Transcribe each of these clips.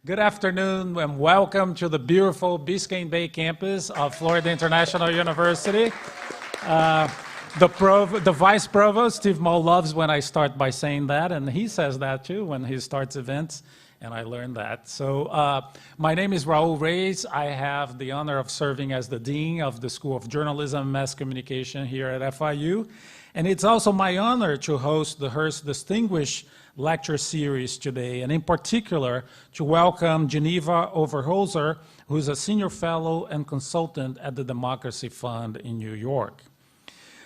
Good afternoon and welcome to the beautiful Biscayne Bay campus of Florida International University. The Vice Provost, Steve Moll, loves when I start by saying that, and he says that too when he starts events, and I learned that. So my name is Raul Reyes. I have the honor of serving as the Dean of the School of Journalism and Mass Communication here at FIU. And it's also my honor to host the Hearst Distinguished Lecture Series today, and in particular, to welcome Geneva Overholser, who is a Senior Fellow and Consultant at the Democracy Fund in New York.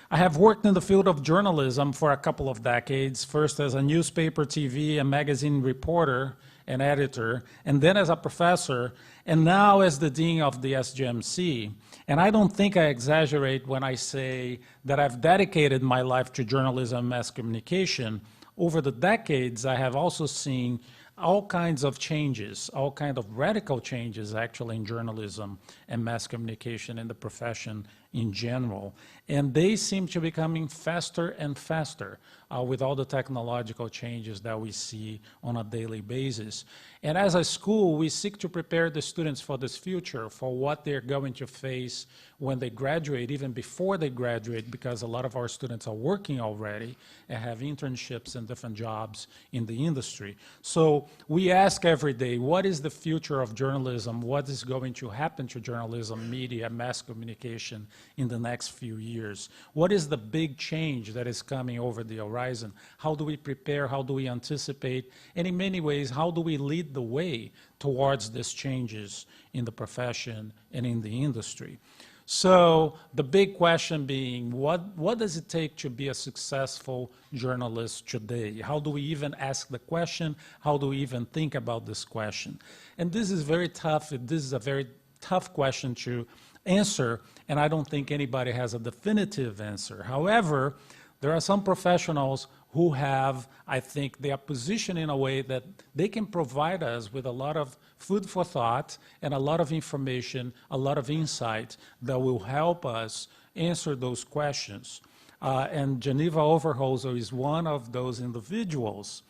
I have worked in the field of journalism for a couple of decades, first as a newspaper, TV, and magazine reporter and editor, and then as a professor, and now as the Dean of the SGMC. And I don't think I exaggerate when I say that I've dedicated my life to journalism and mass communication. Over the decades, I have also seen all kinds of changes, all kinds of radical changes actually in journalism and mass communication in the profession in general. And they seem to be coming faster and faster with all the technological changes that we see on a daily basis. And as a school, we seek to prepare the students for this future, for what they're going to face when they graduate, even before they graduate, because a lot of our students are working already and have internships and different jobs in the industry. So we ask every day, what is the future of journalism? What is going to happen to journalism, media, mass communication in the next few years? What is the big change that is coming over the horizon? How do we prepare? How do we anticipate? And in many ways, how do we lead the way towards these changes in the profession and in the industry? So the big question being, what does it take to be a successful journalist today? How do we even ask the question? How do we even think about this question? And this is very tough. This is a very tough question to answer, and I don't think anybody has a definitive answer. However, there are some professionals who have, I think, their position in a way that they can provide us with a lot of food for thought and a lot of information, a lot of insight that will help us answer those questions. And Geneva Overholser is one of those individuals.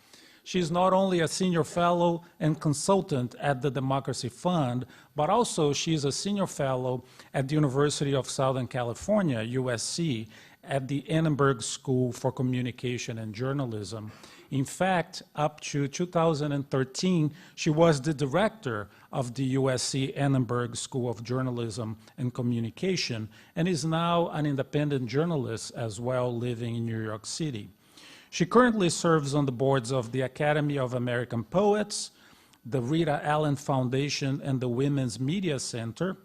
She's not only a senior fellow and consultant at the Democracy Fund, but also she's a senior fellow at the University of Southern California, USC, at the Annenberg School for Communication and Journalism. In fact, up to 2013, she was the director of the USC Annenberg School of Journalism and Communication, and is now an independent journalist as well, living in New York City. She currently serves on the boards of the Academy of American Poets, the Rita Allen Foundation, and the Women's Media Center,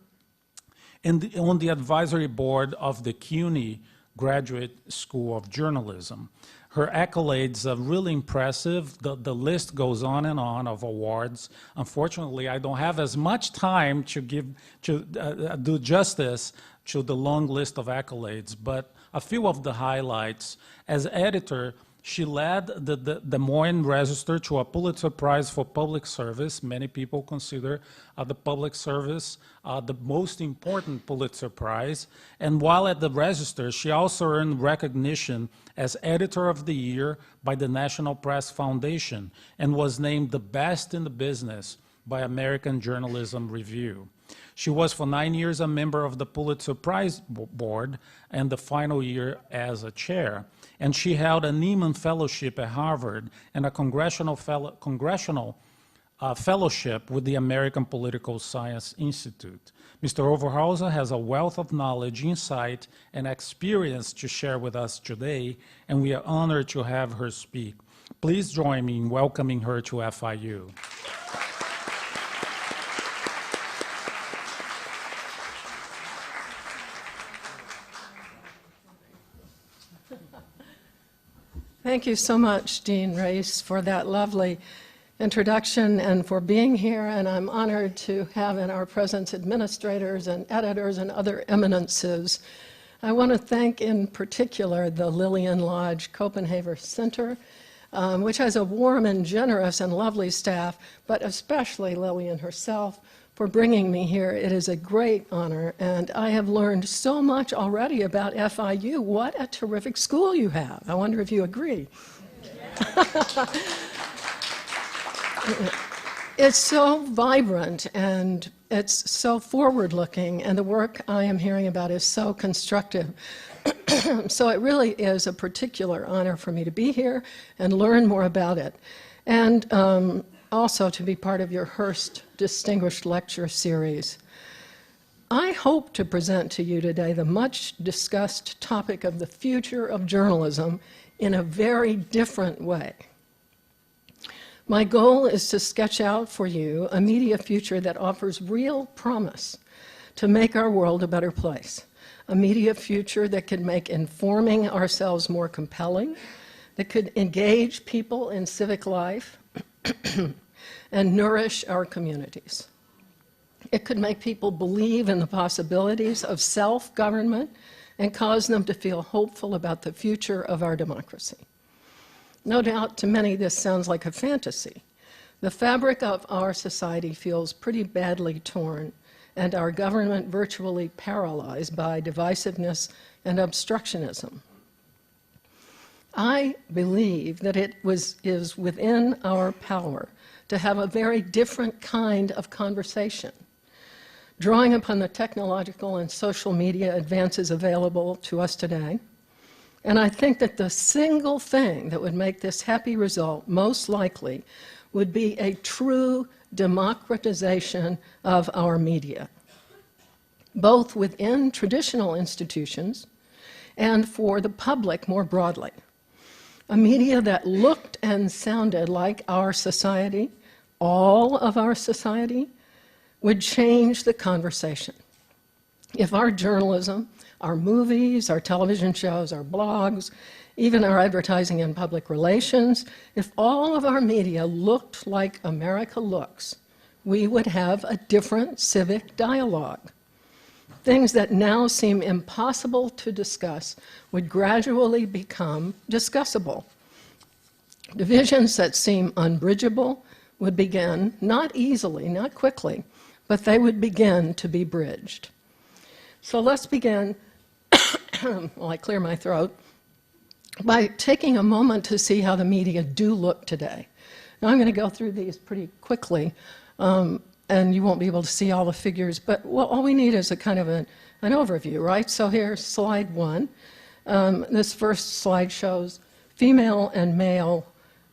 and on the advisory board of the CUNY Graduate School of Journalism. Her accolades are really impressive. The list goes on and on of awards. Unfortunately, I don't have as much time to do justice to the long list of accolades, but a few of the highlights. As editor, she led the Des Moines Register to a Pulitzer Prize for Public Service. Many people consider the public service the most important Pulitzer Prize. And while at the Register, she also earned recognition as Editor of the Year by the National Press Foundation and was named the best in the business by American Journalism Review. She was for 9 years a member of the Pulitzer Prize Board and the final year as a chair. And she held a Nieman Fellowship at Harvard and a congressional fellowship with the American Political Science Institute. Mr. Overholser has a wealth of knowledge, insight, and experience to share with us today, and we are honored to have her speak. Please join me in welcoming her to FIU. Thank you so much, Dean Reyes, for that lovely introduction and for being here. And I'm honored to have in our presence administrators and editors and other eminences. I want to thank in particular the Lillian Lodge Copenhagen Center, which has a warm and generous and lovely staff, but especially Lillian herself for bringing me here. It is a great honor, and I have learned so much already about FIU. What a terrific school you have. I wonder if you agree. It's so vibrant and it's so forward-looking, and the work I am hearing about is so constructive. So it really is a particular honor for me to be here and learn more about it, and also to be part of your Hearst Distinguished Lecture Series. I hope to present to you today the much discussed topic of the future of journalism in a very different way. My goal is to sketch out for you a media future that offers real promise to make our world a better place. A media future that could make informing ourselves more compelling, that could engage people in civic life and nourish our communities. It could make people believe in the possibilities of self-government and cause them to feel hopeful about the future of our democracy. No doubt to many this sounds like a fantasy. The fabric of our society feels pretty badly torn, and our government virtually paralyzed by divisiveness and obstructionism. I believe that it is within our power to have a very different kind of conversation, drawing upon the technological and social media advances available to us today. And I think that the single thing that would make this happy result most likely would be a true democratization of our media, both within traditional institutions and for the public more broadly. A media that looked and sounded like our society, all of our society, would change the conversation. If our journalism, our movies, our television shows, our blogs, even our advertising and public relations, if all of our media looked like America looks, we would have a different civic dialogue. Things that now seem impossible to discuss would gradually become discussable. Divisions that seem unbridgeable would begin, not easily, not quickly, but they would begin to be bridged. So let's begin, while I clear my throat, by taking a moment to see how the media do look today. Now I'm going to go through these pretty quickly, and you won't be able to see all the figures, but all we need is a kind of an overview, right? So here's slide one. This first slide shows female and male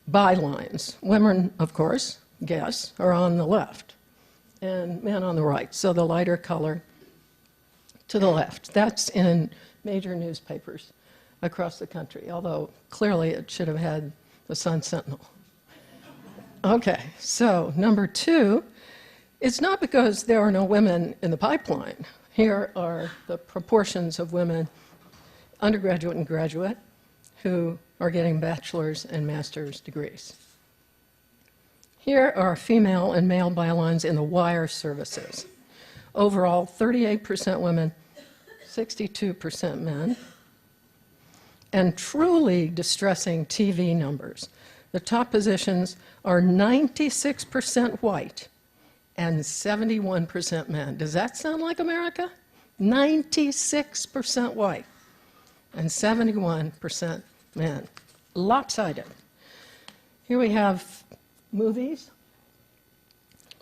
bylines. Women, of course, guess, are on the left, and men on the right. So the lighter color to the left. That's in major newspapers across the country, although clearly it should have had the Sun Sentinel. Okay, so number two, it's not because there are no women in the pipeline. Here are the proportions of women, undergraduate and graduate, who are getting bachelor's and master's degrees. Here are female and male bylines in the wire services. Overall, 38% women, 62% men. And truly distressing TV numbers. The top positions are 96% white and 71% men. Does that sound like America? 96% white and 71% men. Lopsided. Here we have movies.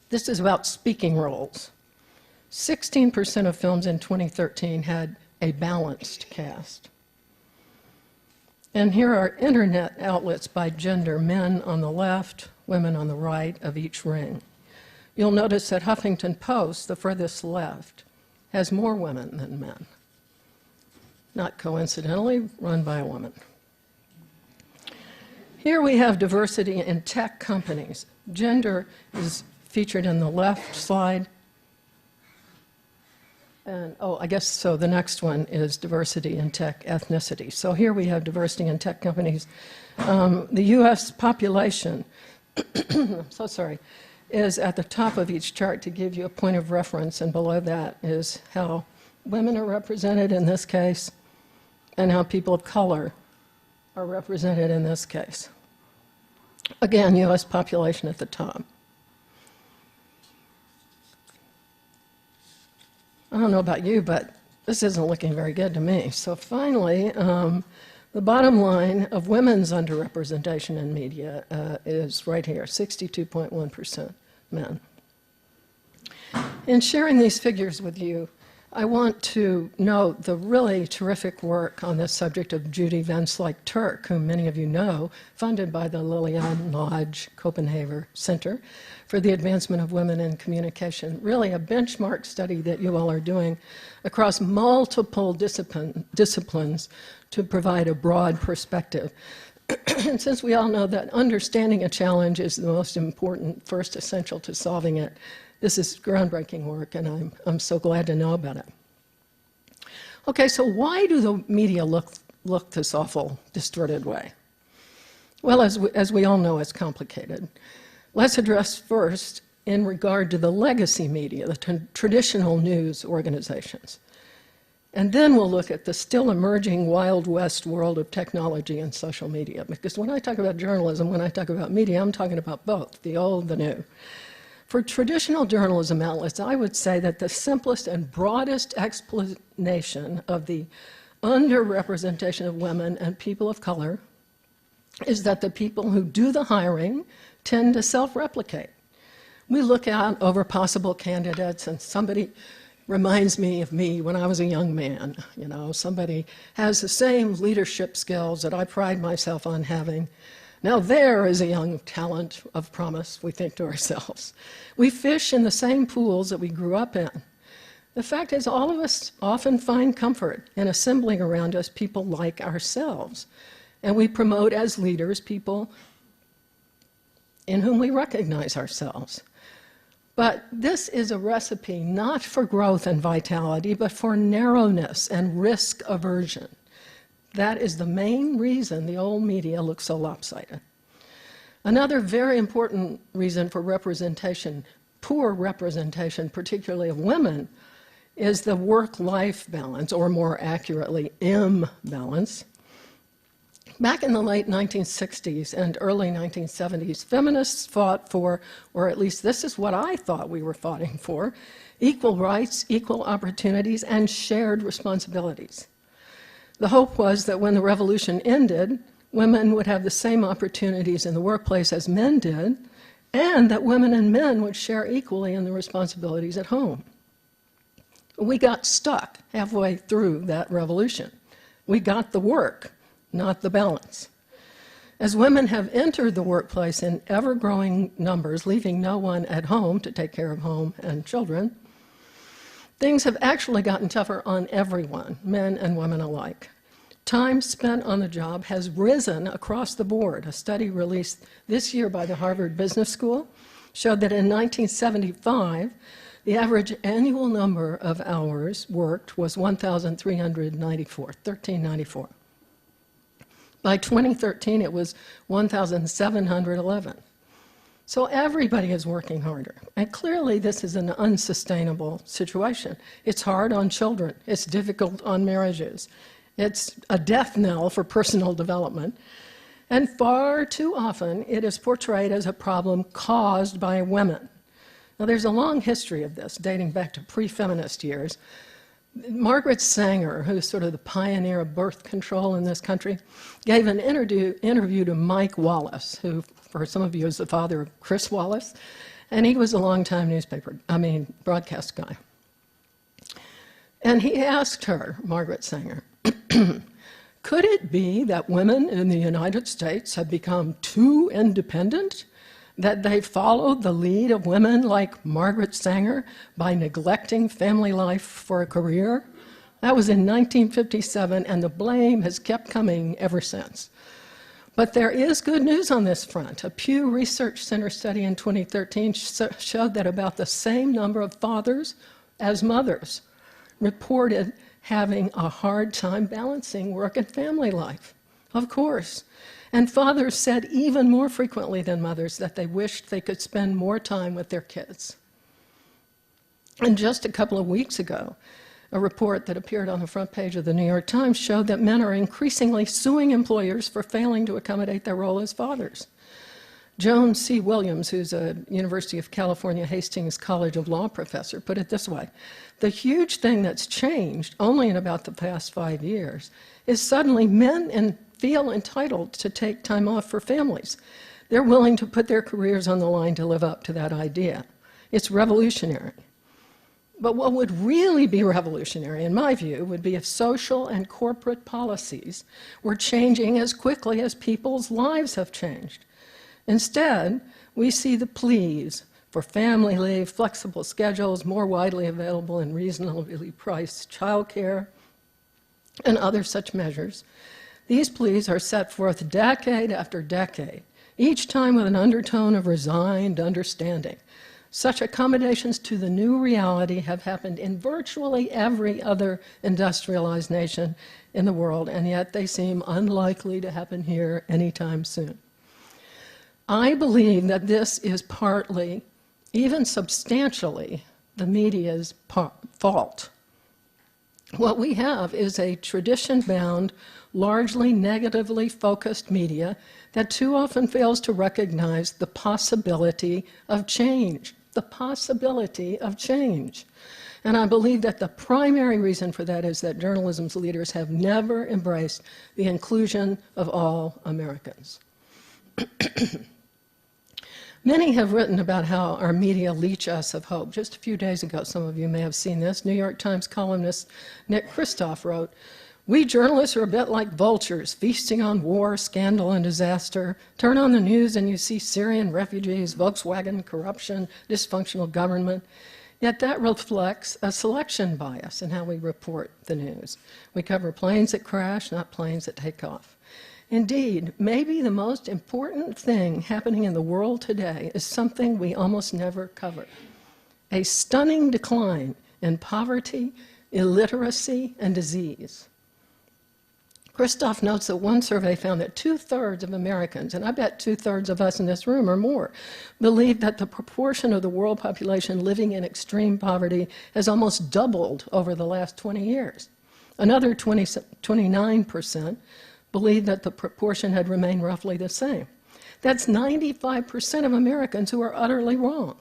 This is about speaking roles. 16% of films in 2013 had a balanced cast. And here are internet outlets by gender, men on the left, women on the right of each ring. You'll notice that Huffington Post, the furthest left, has more women than men. Not coincidentally, run by a woman. Here we have diversity in tech companies. Gender is featured in the left slide. And, I guess so the next one is diversity in tech ethnicity. So here we have diversity in tech companies. The US population, so sorry, is at the top of each chart to give you a point of reference, and below that is how women are represented in this case and how people of color are represented in this case. Again, US population at the top. I don't know about you, but this isn't looking very good to me. So finally, the bottom line of women's underrepresentation in media is right here, 62.1% men. In sharing these figures with you, I want to note the really terrific work on this subject of Judy Venslyk-Turk, whom many of you know, funded by the Lillian Lodge Copenhagen Center for the Advancement of Women in Communication. Really a benchmark study that you all are doing across multiple disciplines to provide a broad perspective. And since we all know that understanding a challenge is the most important, first essential to solving it, this is groundbreaking work, and I'm so glad to know about it. Okay, so why do the media look this awful, distorted way? Well, as we all know, it's complicated. Let's address first in regard to the legacy media, the traditional news organizations. And then we'll look at the still emerging Wild West world of technology and social media. Because when I talk about journalism, when I talk about media, I'm talking about both, the old, the new. For traditional journalism outlets, I would say that the simplest and broadest explanation of the underrepresentation of women and people of color is that the people who do the hiring tend to self-replicate. We look out over possible candidates, and somebody reminds me of me when I was a young man. You know, somebody has the same leadership skills that I pride myself on having. Now there is a young talent of promise, we think to ourselves. We fish in the same pools that we grew up in. The fact is, all of us often find comfort in assembling around us people like ourselves. And we promote as leaders people in whom we recognize ourselves. But this is a recipe not for growth and vitality, but for narrowness and risk aversion. That is the main reason the old media looks so lopsided. Another very important reason for representation, poor representation, particularly of women, is the work-life balance, or more accurately, imbalance. Back in the late 1960s and early 1970s, feminists fought for, or at least this is what I thought we were fighting for, equal rights, equal opportunities, and shared responsibilities. The hope was that when the revolution ended, women would have the same opportunities in the workplace as men did, and that women and men would share equally in the responsibilities at home. We got stuck halfway through that revolution. We got the work, not the balance. As women have entered the workplace in ever-growing numbers, leaving no one at home to take care of home and children, things have actually gotten tougher on everyone, men and women alike. Time spent on the job has risen across the board. A study released this year by the Harvard Business School showed that in 1975, the average annual number of hours worked was 1,394. By 2013, it was 1,711. So everybody is working harder. And clearly, this is an unsustainable situation. It's hard on children. It's difficult on marriages. It's a death knell for personal development. And far too often, it is portrayed as a problem caused by women. Now, there's a long history of this, dating back to pre-feminist years. Margaret Sanger, who's sort of the pioneer of birth control in this country, gave an interview to Mike Wallace, who, for some of you, is the father of Chris Wallace, and he was a longtime broadcast guy. And he asked her, Margaret Sanger, could it be that women in the United States have become too independent, that they followed the lead of women like Margaret Sanger by neglecting family life for a career? That was in 1957, and the blame has kept coming ever since. But there is good news on this front. A Pew Research Center study in 2013 showed that about the same number of fathers as mothers reported having a hard time balancing work and family life. Of course. And fathers said even more frequently than mothers that they wished they could spend more time with their kids. And just a couple of weeks ago, a report that appeared on the front page of the New York Times showed that men are increasingly suing employers for failing to accommodate their role as fathers. Joan C. Williams, who's a University of California Hastings College of Law professor, put it this way: the huge thing that's changed only in about the past 5 years is suddenly men feel entitled to take time off for families. They're willing to put their careers on the line to live up to that idea. It's revolutionary. But what would really be revolutionary, in my view, would be if social and corporate policies were changing as quickly as people's lives have changed. Instead, we see the pleas for family leave, flexible schedules, more widely available and reasonably priced childcare, and other such measures. These pleas are set forth decade after decade, each time with an undertone of resigned understanding. Such accommodations to the new reality have happened in virtually every other industrialized nation in the world, and yet they seem unlikely to happen here anytime soon. I believe that this is partly, even substantially, the media's fault. What we have is a tradition-bound, largely negatively focused media that too often fails to recognize the possibility of change. The possibility of change. And I believe that the primary reason for that is that journalism's leaders have never embraced the inclusion of all Americans. Many have written about how our media leech us of hope. Just a few days ago, some of you may have seen this, New York Times columnist Nick Kristof wrote, "We journalists are a bit like vultures, feasting on war, scandal, and disaster. Turn on the news and you see Syrian refugees, Volkswagen corruption, dysfunctional government. Yet that reflects a selection bias in how we report the news. We cover planes that crash, not planes that take off." Indeed, maybe the most important thing happening in the world today is something we almost never cover: a stunning decline in poverty, illiteracy, and disease. Kristof notes that one survey found that 2/3 of Americans, and I bet 2/3 of us in this room or more, believe that the proportion of the world population living in extreme poverty has almost doubled over the last 20 years. Another 29% believe that the proportion had remained roughly the same. That's 95% of Americans who are utterly wrong.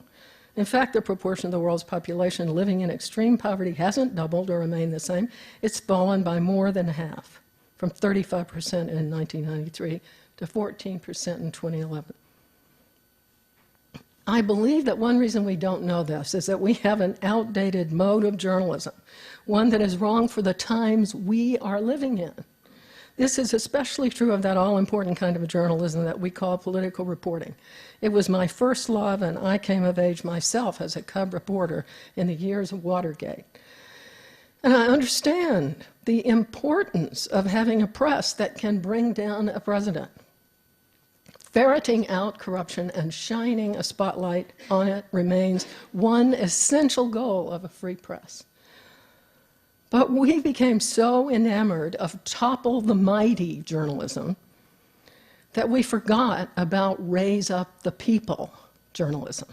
In fact, the proportion of the world's population living in extreme poverty hasn't doubled or remained the same. It's fallen by more than half, from 35% in 1993 to 14% in 2011. I believe that one reason we don't know this is that we have an outdated mode of journalism, one that is wrong for the times we are living in. This is especially true of that all-important kind of journalism that we call political reporting. It was my first love, and I came of age myself as a cub reporter in the years of Watergate. And I understand the importance of having a press that can bring down a president. Ferreting out corruption and shining a spotlight on it remains one essential goal of a free press. But we became so enamored of topple the mighty journalism that we forgot about raise up the people journalism.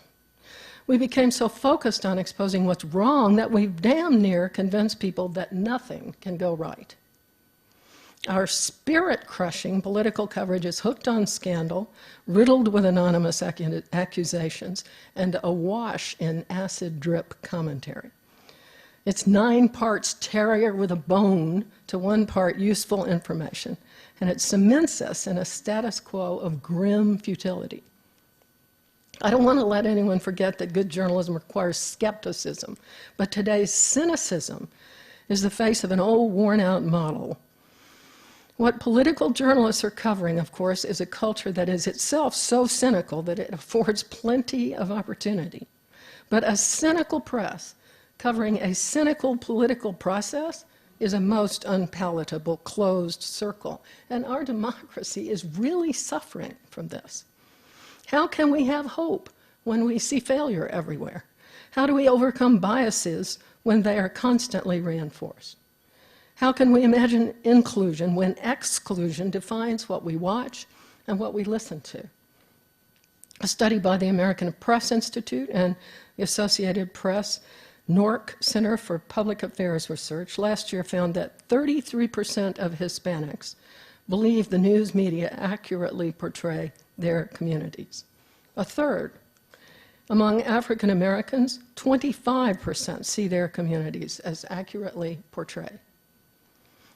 We became so focused on exposing what's wrong that we've damn near convinced people that nothing can go right. Our spirit-crushing political coverage is hooked on scandal, riddled with anonymous accusations, and awash in acid-drip commentary. It's 9 parts terrier with a bone to 1 part useful information, and it cements us in a status quo of grim futility. I don't want to let anyone forget that good journalism requires skepticism, but today's cynicism is the face of an old, worn-out model. What political journalists are covering, of course, is a culture that is itself so cynical that it affords plenty of opportunity. But a cynical press covering a cynical political process is a most unpalatable closed circle, and our democracy is really suffering from this. How can we have hope when we see failure everywhere? How do we overcome biases when they are constantly reinforced? How can we imagine inclusion when exclusion defines what we watch and what we listen to? A study by the American Press Institute and the Associated Press NORC Center for Public Affairs Research last year found that 33% of Hispanics believe the news media accurately portray their communities. A third. Among African Americans, 25% see their communities as accurately portrayed.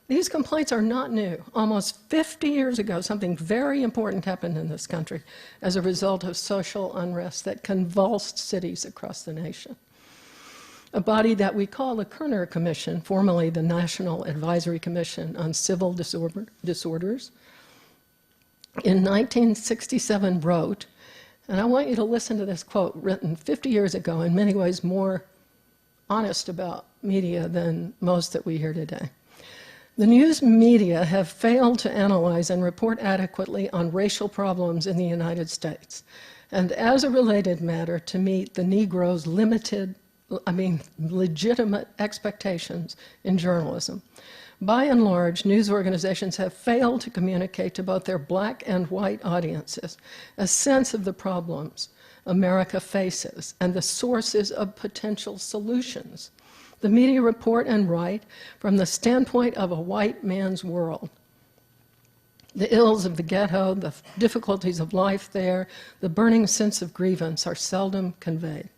These complaints are not new. Almost 50 years ago, something very important happened in this country as a result of social unrest that convulsed cities across the nation. A body that we call the Kerner Commission, formerly the National Advisory Commission on Civil Disorders, in 1967 wrote, and I want you to listen to this quote written 50 years ago, in many ways more honest about media than most that we hear today. The news media have failed to analyze and report adequately on racial problems in the United States, and as a related matter, to meet the Negro's legitimate expectations in journalism. By and large, news organizations have failed to communicate to both their black and white audiences a sense of the problems America faces and the sources of potential solutions. The media report and write from the standpoint of a white man's world. The ills of the ghetto, the difficulties of life there, the burning sense of grievance are seldom conveyed.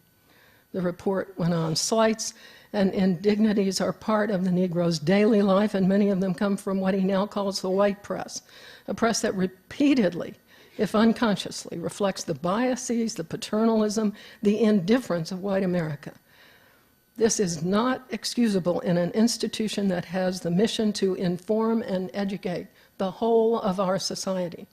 The report went on. Slights and indignities are part of the Negro's daily life, and many of them come from what he now calls the white press, a press that repeatedly, if unconsciously, reflects the biases, the paternalism, the indifference of white America. This is not excusable in an institution that has the mission to inform and educate the whole of our society.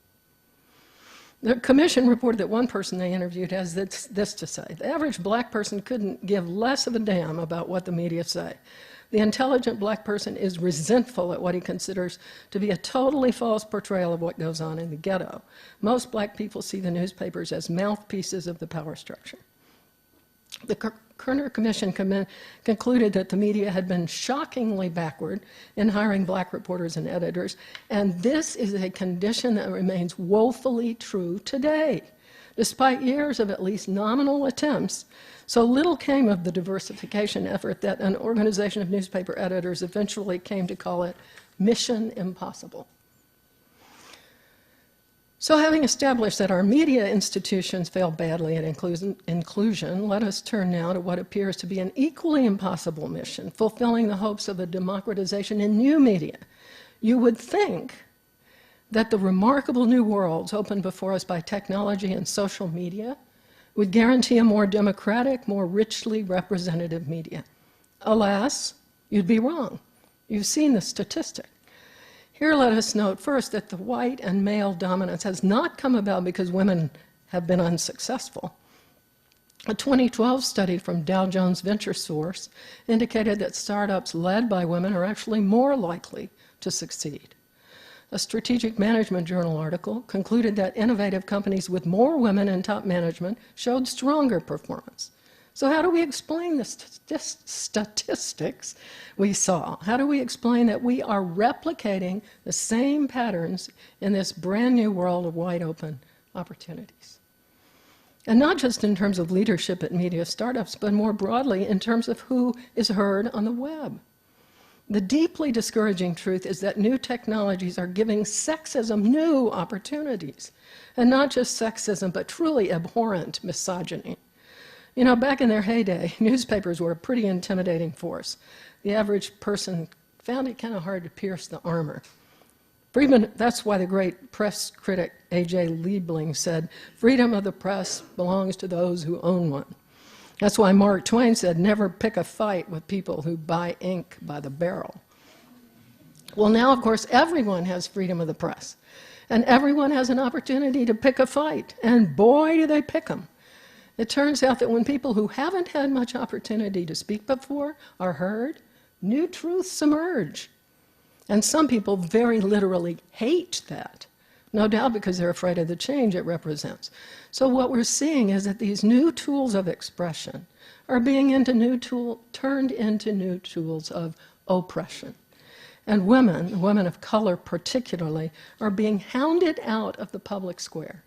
The commission reported that one person they interviewed has this to say: the average black person couldn't give less of a damn about what the media say. The intelligent black person is resentful at what he considers to be a totally false portrayal of what goes on in the ghetto. Most black people see the newspapers as mouthpieces of the power structure. The Kerner Commission concluded that the media had been shockingly backward in hiring black reporters and editors, and this is a condition that remains woefully true today. Despite years of at least nominal attempts, so little came of the diversification effort that an organization of newspaper editors eventually came to call it Mission Impossible. So having established that our media institutions fail badly at inclusion, let us turn now to what appears to be an equally impossible mission, fulfilling the hopes of a democratization in new media. You would think that the remarkable new worlds opened before us by technology and social media would guarantee a more democratic, more richly representative media. Alas, you'd be wrong. You've seen the statistic. Here let us note first that the white and male dominance has not come about because women have been unsuccessful. A 2012 study from Dow Jones Venture Source indicated that startups led by women are actually more likely to succeed. A Strategic Management Journal article concluded that innovative companies with more women in top management showed stronger performance. So how do we explain the statistics we saw? How do we explain that we are replicating the same patterns in this brand new world of wide open opportunities? And not just in terms of leadership at media startups, but more broadly in terms of who is heard on the web. The deeply discouraging truth is that new technologies are giving sexism new opportunities. And not just sexism, but truly abhorrent misogyny. You know, back in their heyday, newspapers were a pretty intimidating force. The average person found it kind of hard to pierce the armor. That's why the great press critic A.J. Liebling said, "Freedom of the press belongs to those who own one." That's why Mark Twain said, "Never pick a fight with people who buy ink by the barrel." Well, now, of course, everyone has freedom of the press, and everyone has an opportunity to pick a fight, and boy, do they pick them. It turns out that when people who haven't had much opportunity to speak before are heard, new truths emerge. And some people very literally hate that, no doubt because they're afraid of the change it represents. So what we're seeing is that these new tools of expression are being turned into new tools of oppression. And women of color particularly, are being hounded out of the public square.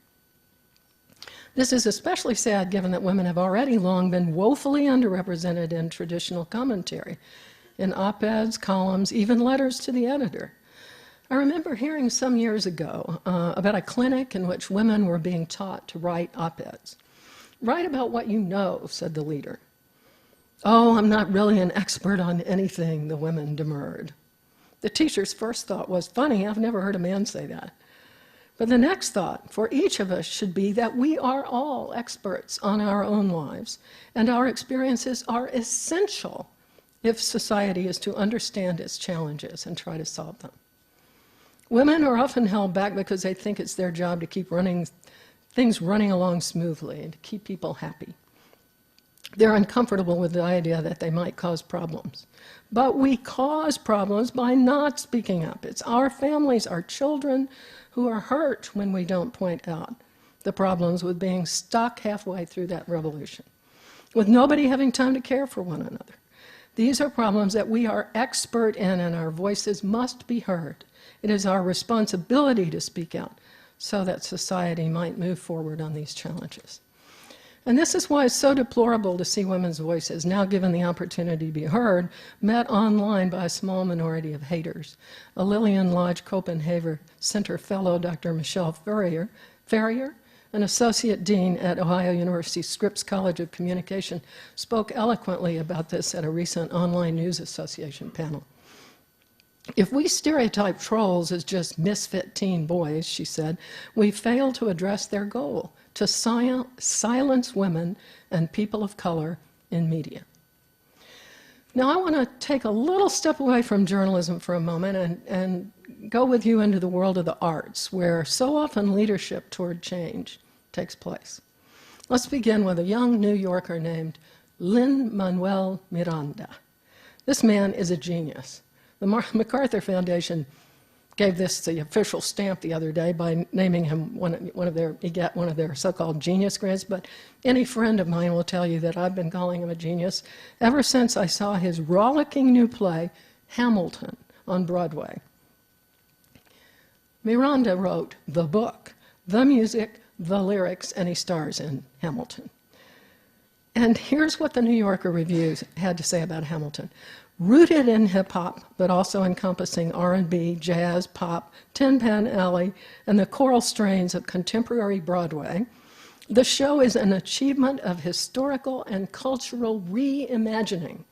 This is especially sad given that women have already long been woefully underrepresented in traditional commentary, in op-eds, columns, even letters to the editor. I remember hearing some years ago about a clinic in which women were being taught to write op-eds. "Write about what you know," said the leader. "Oh, I'm not really an expert on anything," the women demurred. The teacher's first thought was, funny, I've never heard a man say that. But the next thought for each of us should be that we are all experts on our own lives, and our experiences are essential if society is to understand its challenges and try to solve them. Women are often held back because they think it's their job to keep things running along smoothly and to keep people happy. They're uncomfortable with the idea that they might cause problems. But we cause problems by not speaking up. It's our families, our children, who are hurt when we don't point out the problems with being stuck halfway through that revolution, with nobody having time to care for one another. These are problems that we are expert in, and our voices must be heard. It is our responsibility to speak out so that society might move forward on these challenges. And this is why it's so deplorable to see women's voices, now given the opportunity to be heard, met online by a small minority of haters. A Lillian Lodge Copenhagen Center Fellow, Dr. Michelle Ferrier, an associate dean at Ohio University Scripps College of Communication, spoke eloquently about this at a recent Online News Association panel. If we stereotype trolls as just misfit teen boys, she said, we fail to address their goal, to silence women and people of color in media. Now, I want to take a little step away from journalism for a moment and go with you into the world of the arts, where so often leadership toward change takes place. Let's begin with a young New Yorker named Lin-Manuel Miranda. This man is a genius. The MacArthur Foundation gave this the official stamp the other day by naming him he got one of their so-called genius grants, but any friend of mine will tell you that I've been calling him a genius ever since I saw his rollicking new play, Hamilton, on Broadway. Miranda wrote the book, the music, the lyrics, and he stars in Hamilton. And here's what the New Yorker reviews had to say about Hamilton. Rooted in hip-hop, but also encompassing R&B, jazz, pop, Tin Pan Alley, and the choral strains of contemporary Broadway, the show is an achievement of historical and cultural reimagining.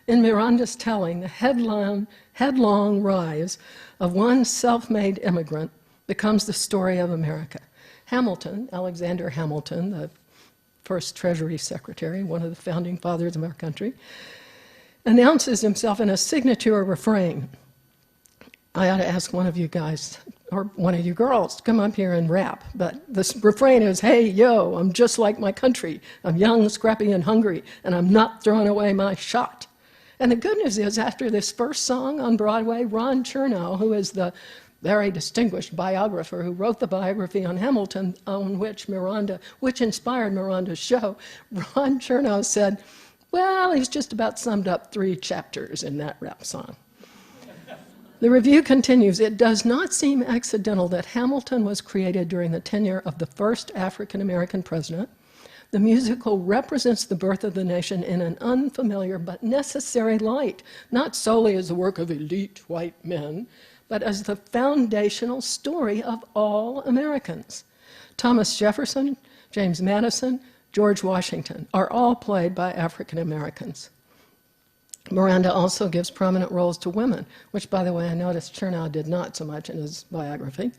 In Miranda's telling, the headlong rise of one self-made immigrant becomes the story of America. Hamilton, Alexander Hamilton, the first Treasury Secretary, one of the founding fathers of our country, announces himself in a signature refrain. I ought to ask one of you guys, or one of you girls, to come up here and rap. But this refrain is, hey, yo, I'm just like my country. I'm young, scrappy, and hungry, and I'm not throwing away my shot. And the good news is, after this first song on Broadway, Ron Chernow, who is the very distinguished biographer who wrote the biography on Hamilton, on which inspired Miranda's show, Ron Chernow said, well, he's just about summed up 3 chapters in that rap song. The review continues, it does not seem accidental that Hamilton was created during the tenure of the first African-American president. The musical represents the birth of the nation in an unfamiliar but necessary light, not solely as the work of elite white men, but as the foundational story of all Americans. Thomas Jefferson, James Madison, George Washington are all played by African Americans. Miranda also gives prominent roles to women, which, by the way, I noticed Chernow did not so much in his biography.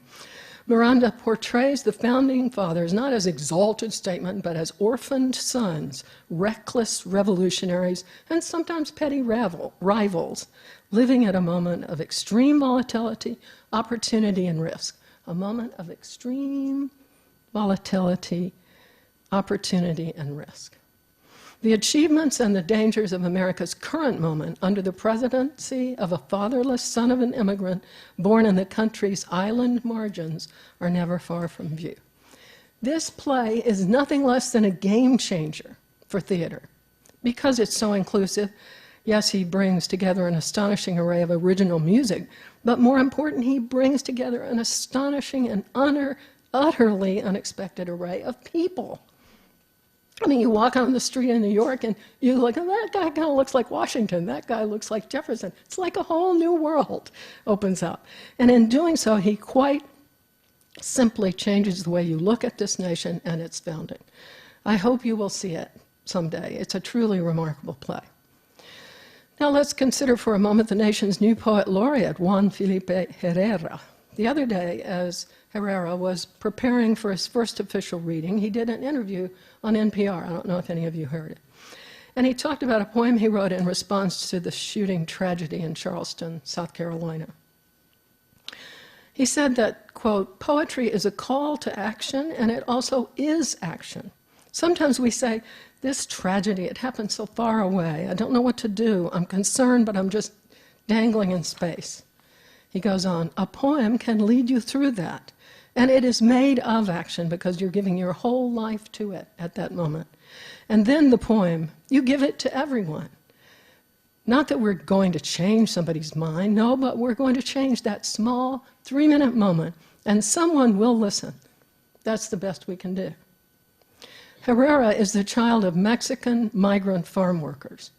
Miranda portrays the founding fathers not as exalted statesmen, but as orphaned sons, reckless revolutionaries, and sometimes petty rivals, living at a moment of extreme volatility, opportunity, and risk. A moment of extreme volatility, opportunity, and risk. The achievements and the dangers of America's current moment under the presidency of a fatherless son of an immigrant born in the country's island margins are never far from view. This play is nothing less than a game changer for theater. Because it's so inclusive, yes, he brings together an astonishing array of original music, but more important, he brings together an astonishing and utterly unexpected array of people. I mean, you walk on the street in New York and you look, and that guy kind of looks like Washington, that guy looks like Jefferson. It's like a whole new world opens up. And in doing so, he quite simply changes the way you look at this nation and its founding. I hope you will see it someday. It's a truly remarkable play. Now let's consider for a moment the nation's new poet laureate, Juan Felipe Herrera. The other day, as Herrera was preparing for his first official reading, he did an interview on NPR. I don't know if any of you heard it. And he talked about a poem he wrote in response to the shooting tragedy in Charleston, South Carolina. He said that, quote, "Poetry is a call to action, and it also is action. Sometimes we say, this tragedy, it happened so far away. I don't know what to do. I'm concerned, but I'm just dangling in space." He goes on, "A poem can lead you through that, and it is made of action because you're giving your whole life to it at that moment. And then the poem, you give it to everyone. Not that we're going to change somebody's mind, no, but we're going to change that small 3-minute moment, and someone will listen. That's the best we can do." Herrera is the child of Mexican migrant farm workers,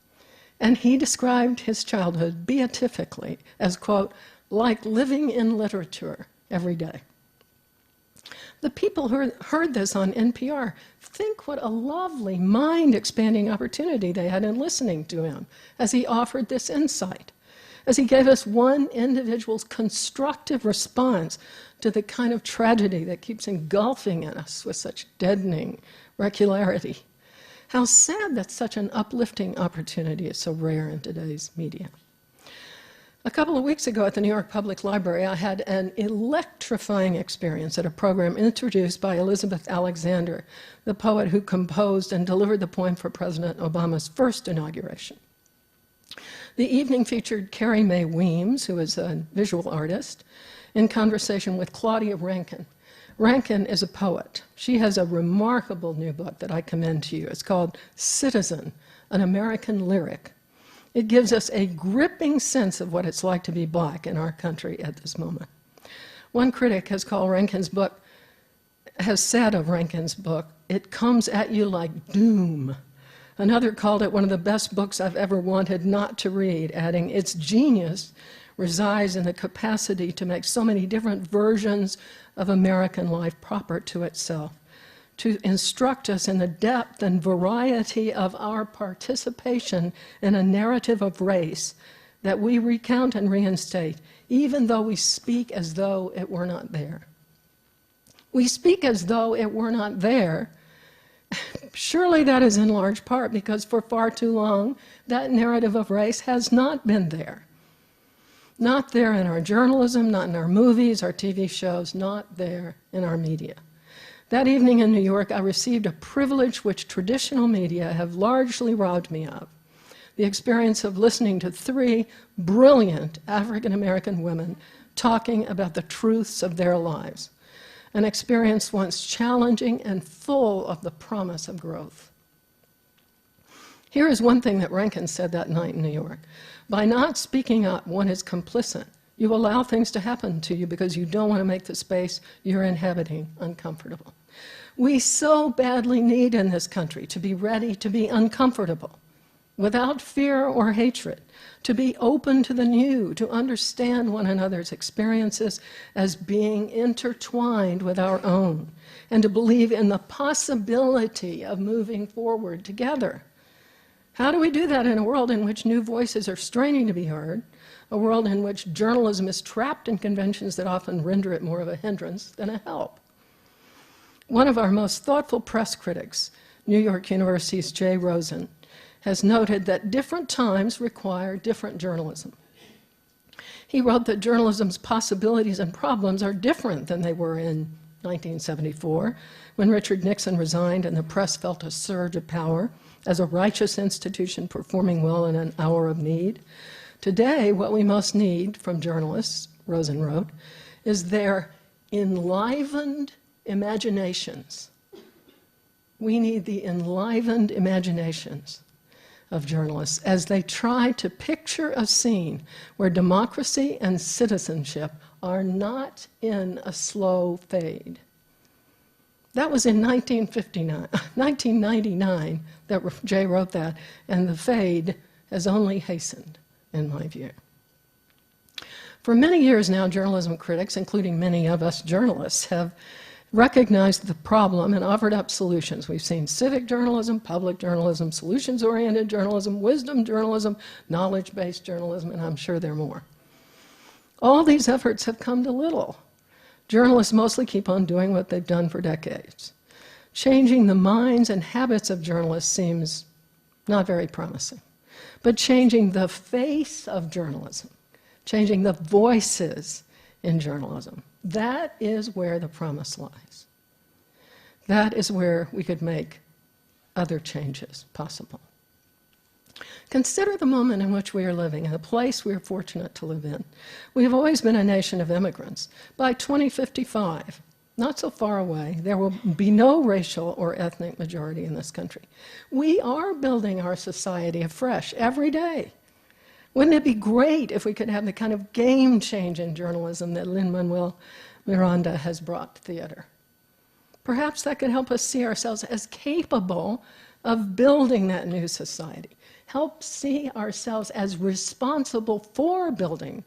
and he described his childhood beatifically as, quote, "like living in literature every day." The people who heard this on NPR think what a lovely, mind-expanding opportunity they had in listening to him as he offered this insight, as he gave us one individual's constructive response to the kind of tragedy that keeps engulfing in us with such deadening regularity. How sad that such an uplifting opportunity is so rare in today's media. A couple of weeks ago at the New York Public Library, I had an electrifying experience at a program introduced by Elizabeth Alexander, the poet who composed and delivered the poem for President Obama's first inauguration. The evening featured Carrie Mae Weems, who is a visual artist, in conversation with Claudia Rankin. Rankin is a poet. She has a remarkable new book that I commend to you. It's called Citizen, an American Lyric. It gives us a gripping sense of what it's like to be Black in our country at this moment. One critic has said of Rankin's book, "It comes at you like doom." Another called it one of the best books I've ever wanted not to read, adding, "Its genius resides in the capacity to make so many different versions of American life proper to itself, to instruct us in the depth and variety of our participation in a narrative of race that we recount and reinstate, even though we speak as though it were not there." We speak as though it were not there. Surely that is in large part because for far too long, that narrative of race has not been there. Not there in our journalism, not in our movies, our TV shows, not there in our media. That evening in New York, I received a privilege which traditional media have largely robbed me of: the experience of listening to 3 brilliant African-American women talking about the truths of their lives, an experience once challenging and full of the promise of growth. Here is one thing that Rankin said that night in New York: "By not speaking up, one is complicit. You allow things to happen to you because you don't want to make the space you're inhabiting uncomfortable." We so badly need in this country to be ready to be uncomfortable, without fear or hatred, to be open to the new, to understand one another's experiences as being intertwined with our own, and to believe in the possibility of moving forward together. How do we do that in a world in which new voices are straining to be heard, a world in which journalism is trapped in conventions that often render it more of a hindrance than a help? One of our most thoughtful press critics, New York University's Jay Rosen, has noted that different times require different journalism. He wrote that journalism's possibilities and problems are different than they were in 1974, when Richard Nixon resigned and the press felt a surge of power as a righteous institution performing well in an hour of need. Today, what we most need from journalists, Rosen wrote, is their enlivened imaginations. We need the enlivened imaginations of journalists as they try to picture a scene where democracy and citizenship are not in a slow fade. That was in 1999 that Jay wrote that, and the fade has only hastened, in my view. For many years now, journalism critics, including many of us journalists, have recognized the problem and offered up solutions. We've seen civic journalism, public journalism, solutions-oriented journalism, wisdom journalism, knowledge-based journalism, and I'm sure there are more. All these efforts have come to little. Journalists mostly keep on doing what they've done for decades. Changing the minds and habits of journalists seems not very promising. But changing the face of journalism, changing the voices in journalism, that is where the promise lies. That is where we could make other changes possible. Consider the moment in which we are living, and the place we are fortunate to live in. We have always been a nation of immigrants. By 2055, not so far away, there will be no racial or ethnic majority in this country. We are building our society afresh every day. Wouldn't it be great if we could have the kind of game change in journalism that Lin-Manuel Miranda has brought to theater? Perhaps that could help us see ourselves as capable of building that new society, help see ourselves as responsible for building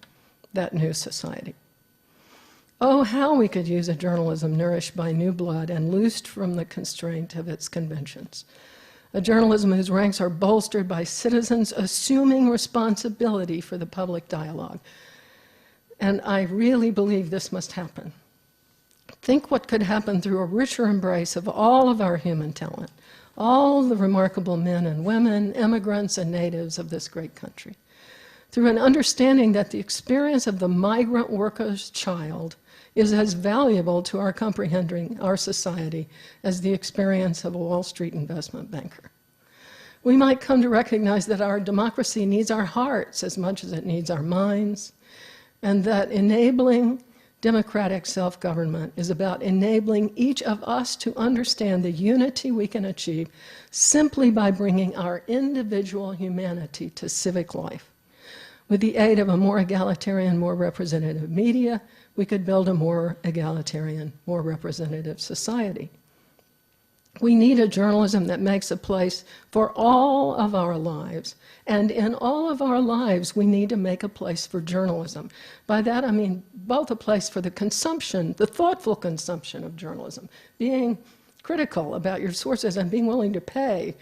that new society. Oh, how we could use a journalism nourished by new blood and loosed from the constraint of its conventions. A journalism whose ranks are bolstered by citizens assuming responsibility for the public dialogue. And I really believe this must happen. Think what could happen through a richer embrace of all of our human talent, all the remarkable men and women, immigrants and natives of this great country. Through an understanding that the experience of the migrant worker's child is as valuable to our comprehending our society as the experience of a Wall Street investment banker. We might come to recognize that our democracy needs our hearts as much as it needs our minds, and that enabling democratic self-government is about enabling each of us to understand the unity we can achieve simply by bringing our individual humanity to civic life. With the aid of a more egalitarian, more representative media, we could build a more egalitarian, more representative society. We need a journalism that makes a place for all of our lives. And in all of our lives, we need to make a place for journalism. By that, I mean both a place for the consumption, the thoughtful consumption of journalism, being critical about your sources and being willing to pay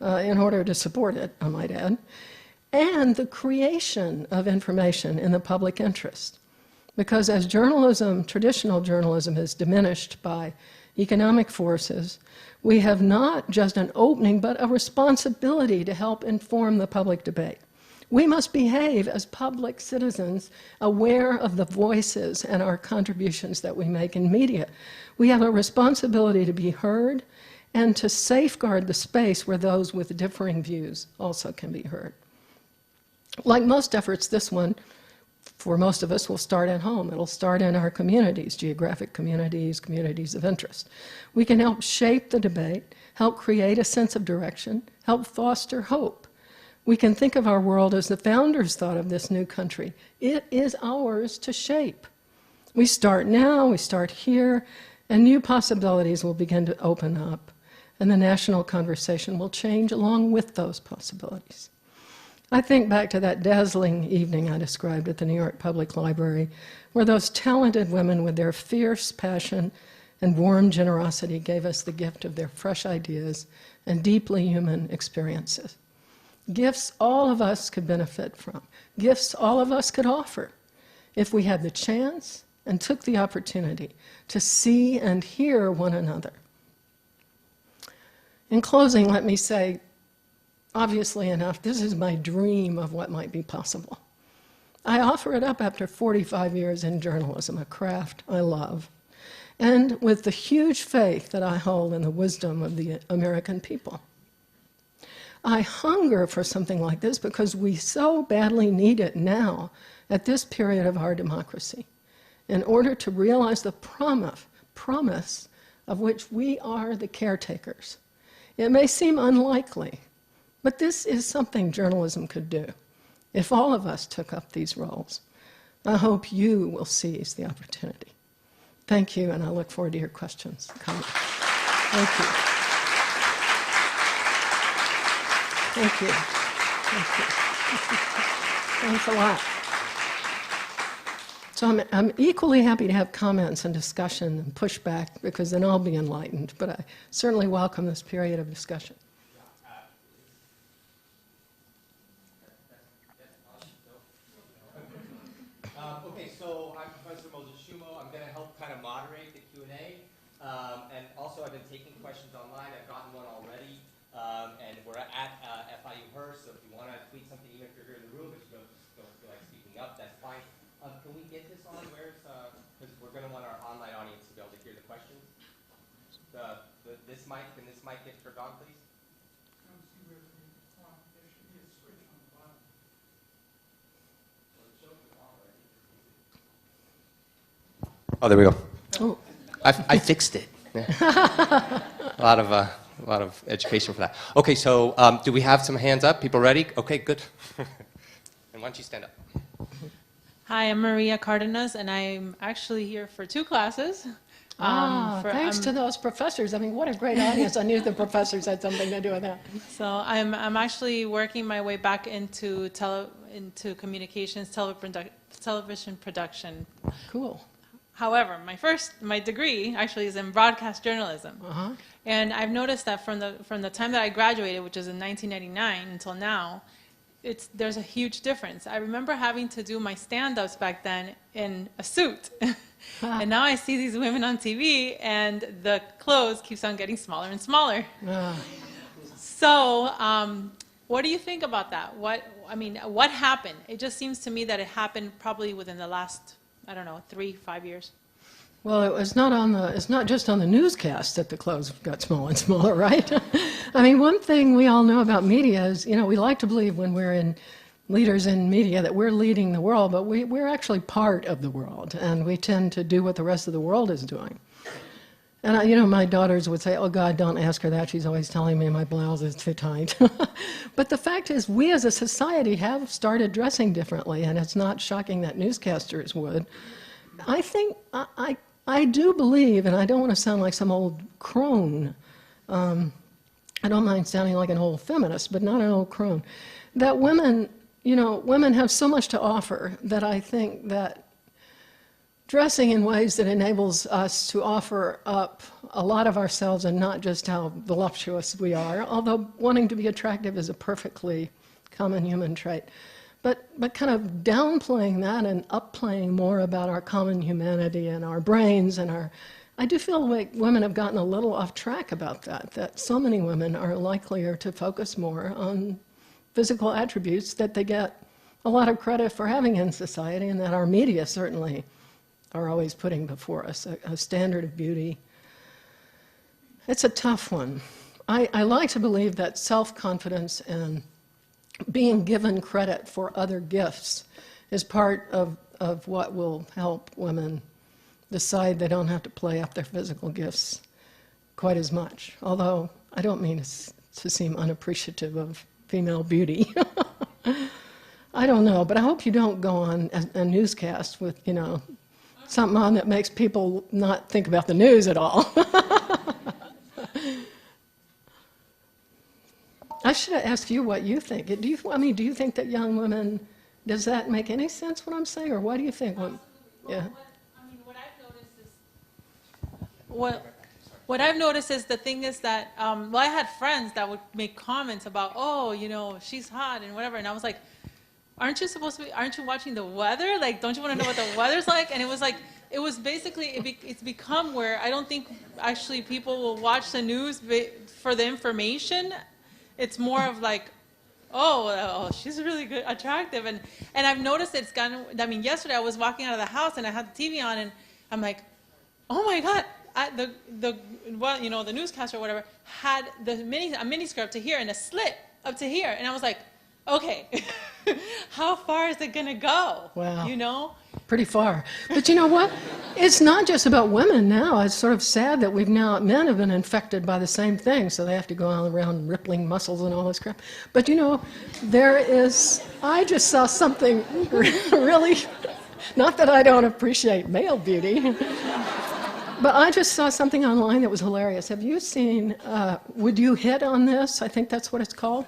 in order to support it, I might add, and the creation of information in the public interest. Because as journalism, traditional journalism, is diminished by economic forces, we have not just an opening, but a responsibility to help inform the public debate. We must behave as public citizens, aware of the voices and our contributions that we make in media. We have a responsibility to be heard and to safeguard the space where those with differing views also can be heard. Like most efforts, this one, for most of us, will start at home. It'll start in our communities, geographic communities, communities of interest. We can help shape the debate, help create a sense of direction, help foster hope. We can think of our world as the founders thought of this new country. It is ours to shape. We start now, we start here, and new possibilities will begin to open up, and the national conversation will change along with those possibilities. I think back to that dazzling evening I described at the New York Public Library, where those talented women with their fierce passion and warm generosity gave us the gift of their fresh ideas and deeply human experiences. Gifts all of us could benefit from, gifts all of us could offer, if we had the chance and took the opportunity to see and hear one another. In closing, let me say, obviously enough, this is my dream of what might be possible. I offer it up after 45 years in journalism, a craft I love, and with the huge faith that I hold in the wisdom of the American people. I hunger for something like this because we so badly need it now at this period of our democracy in order to realize the promise of which we are the caretakers. It may seem unlikely, but this is something journalism could do if all of us took up these roles. I hope you will seize the opportunity. Thank you, and I look forward to your questions and comments. Thank you. Thank you. Thank you. Thanks a lot. So I'm equally happy to have comments and discussion and pushback, because then I'll be enlightened. But I certainly welcome this period of discussion. Okay, so I'm Professor Moses Shumo. I'm going to help kind of moderate the Q&A. And also, I've been taking questions online. I've gotten one already. And we're at FIU Hearst, so if you want to tweet something, even if you're here in the room, but you don't feel like speaking up, that's fine. Can we get this on? Because we're going to want our online audience to be able to hear the questions. This mic, can this mic get turned on, please? Oh, there we go. Oh. I fixed it. Yeah. A lot of education for that. Okay, so do we have some hands up? People ready? Okay, good. And why don't you stand up? Hi, I'm Maria Cardenas, and I'm actually here for 2 classes. Thanks to those professors. I mean, what a great audience. I knew the professors had something to do with that. So I'm actually working my way back into communications, television production. Cool. However, my degree actually is in broadcast journalism. Uh-huh. And I've noticed that from the time that I graduated, which is in 1999 until now, there's a huge difference. I remember having to do my stand-ups back then in a suit. And now I see these women on TV, and the clothes keeps on getting smaller and smaller. So what do you think about that? What happened? It just seems to me that it happened probably within the last, 3-5 years. Well, it's not just on the newscast that the clothes got smaller and smaller, right? I mean, one thing we all know about media is, we like to believe when we're leaders in media that we're leading the world, but we're actually part of the world, and we tend to do what the rest of the world is doing. And, my daughters would say, oh, God, don't ask her that. She's always telling me my blouse is too tight. But the fact is, we as a society have started dressing differently, and it's not shocking that newscasters would. I think, I do believe, and I don't want to sound like some old crone, I don't mind sounding like an old feminist, but not an old crone, that women have so much to offer that I think that dressing in ways that enables us to offer up a lot of ourselves and not just how voluptuous we are, although wanting to be attractive is a perfectly common human trait. But kind of downplaying that and upplaying more about our common humanity and our brains and I do feel like women have gotten a little off track about that so many women are likelier to focus more on physical attributes that they get a lot of credit for having in society, and that our media certainly are always putting before us a standard of beauty. It's a tough one. I like to believe that self-confidence and being given credit for other gifts is part of what will help women decide they don't have to play up their physical gifts quite as much. Although I don't mean to seem unappreciative of female beauty. I don't know, but I hope you don't go on a newscast with, something on that makes people not think about the news at all. I should have asked you what you think. Do you think that young women, does that make any sense what I'm saying, or what do you think? Yeah. What I've noticed is the thing is that, I had friends that would make comments about, she's hot and whatever, and I was like, aren't you watching the weather? Like, don't you want to know what the weather's like? And it was basically, it's become where I don't think actually people will watch the news for the information. It's more of like, oh, she's really good, attractive. And I've noticed it's gotten, yesterday I was walking out of the house and I had the TV on and I'm like, oh my God, the newscaster or whatever had a mini skirt up to here and a slit up to here. And I was like, okay, how far is it going to go? Wow. Pretty far. But you know what? It's not just about women now. It's sort of sad that men have been infected by the same thing, so they have to go all around rippling muscles and all this crap. But I just saw something really, not that I don't appreciate male beauty, but I just saw something online that was hilarious. Have you seen, Would You Hit on This? I think that's what it's called.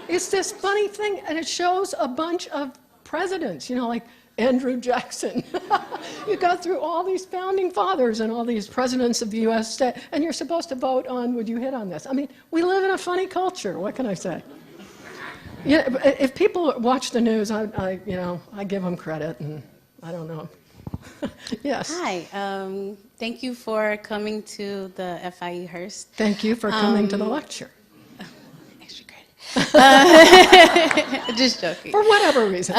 It's this funny thing, and it shows a bunch of presidents, like Andrew Jackson. You go through all these founding fathers and all these presidents of the U.S. state, and you're supposed to vote on, would you hit on this? I mean, we live in a funny culture. What can I say? Yeah, if people watch the news, I give them credit, and I don't know. Yes. Hi. Thank you for coming to the FIE Hearst. Thank you for coming to the lecture. Extra credit. Just joking. For whatever reason.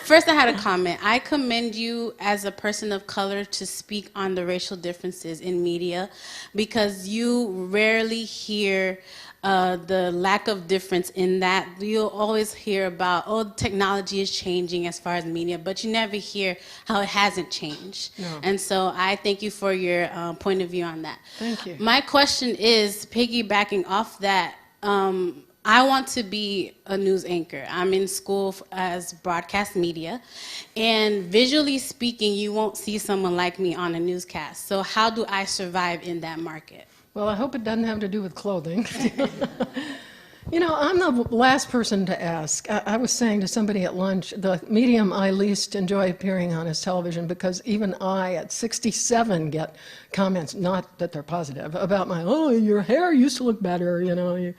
First, I had a comment. I commend you as a person of color to speak on the racial differences in media, because you rarely hear the lack of difference in that. You'll always hear about, oh, technology is changing as far as media, but you never hear how it hasn't changed. No. And so I thank you for your point of view on that. Thank you. My question is, piggybacking off that, I want to be a news anchor. I'm in school as broadcast media, and visually speaking, you won't see someone like me on a newscast. So how do I survive in that market? Well, I hope it doesn't have to do with clothing. You know, I'm the last person to ask. I was saying to somebody at lunch, the medium I least enjoy appearing on is television, because even I, at 67, get comments, not that they're positive, about oh, your hair used to look better, you know.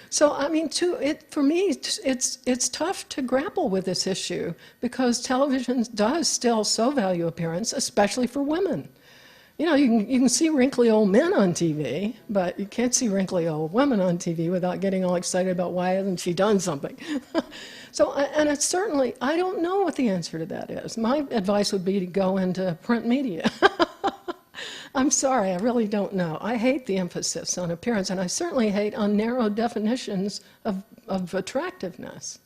So, I mean, for me, it's tough to grapple with this issue, because television does still so value appearance, especially for women. You know, you can see wrinkly old men on TV, but you can't see wrinkly old women on TV without getting all excited about why hasn't she done something. So, and it's certainly, I don't know what the answer to that is. My advice would be to go into print media. I'm sorry, I really don't know. I hate the emphasis on appearance, and I certainly hate on narrow definitions of attractiveness.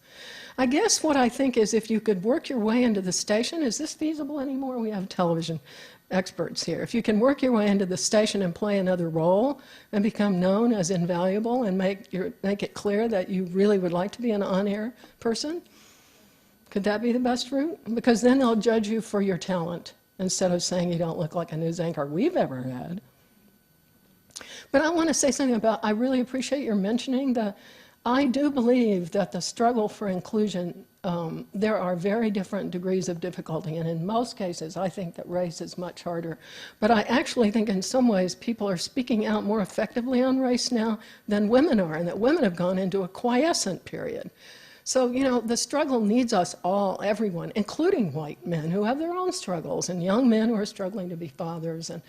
I guess what I think is, if you could work your way into the station, is this feasible anymore? We have television experts here. If you can work your way into the station and play another role and become known as invaluable and make it clear that you really would like to be an on-air person, could that be the best route? Because then they'll judge you for your talent instead of saying you don't look like a news anchor we've ever had. But I want to say something about, I really appreciate your mentioning that I do believe that the struggle for inclusion, there are very different degrees of difficulty, and in most cases I think that race is much harder. But I actually think in some ways people are speaking out more effectively on race now than women are, and that women have gone into a quiescent period. So, you know, the struggle needs us all, everyone, including white men who have their own struggles, and young men who are struggling to be fathers. And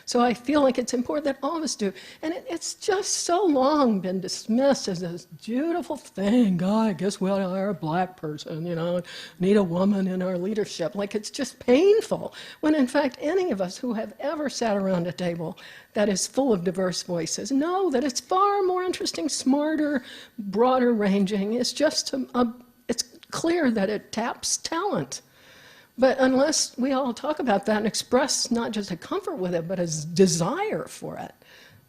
so I feel like it's important that all of us do. And it's just so long been dismissed as this beautiful thing. God, I guess we'll hire a black person, you know, need a woman in our leadership. Like, it's just painful. When in fact, any of us who have ever sat around a table that is full of diverse voices know that it's far more interesting, smarter, broader ranging. It's just it's clear that it taps talent. But unless we all talk about that and express not just a comfort with it, but a desire for it,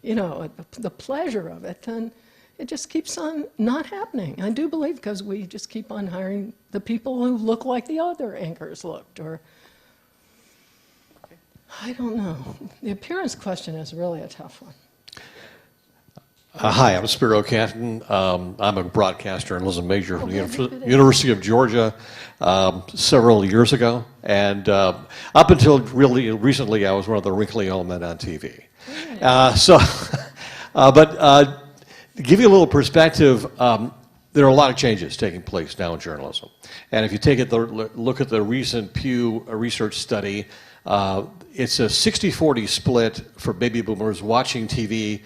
you know, the pleasure of it, then it just keeps on not happening. I do believe because we just keep on hiring the people who look like the other anchors looked, or I don't know. The appearance question is really a tough one. Hi, I'm Spiro Canton. I'm a broadcast journalism major from the University of Georgia several years ago. And up until really recently, I was one of the wrinkly old men on TV. But to give you a little perspective, there are a lot of changes taking place now in journalism. And if you take a look at the recent Pew Research study, it's a 60-40 split for baby boomers watching TV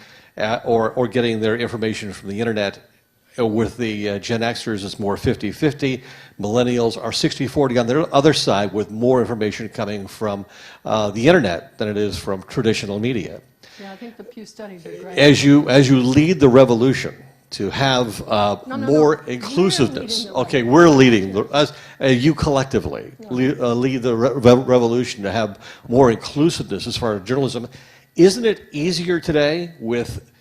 or getting their information from the internet. With the Gen Xers, it's more 50-50. Millennials are 60-40 on their other side, with more information coming from the internet than it is from traditional media. Yeah, I think the Pew studies are great. As you lead the revolution to have more inclusiveness. Okay, we're leading, you collectively lead the revolution to have more inclusiveness as far as journalism. Isn't it easier today with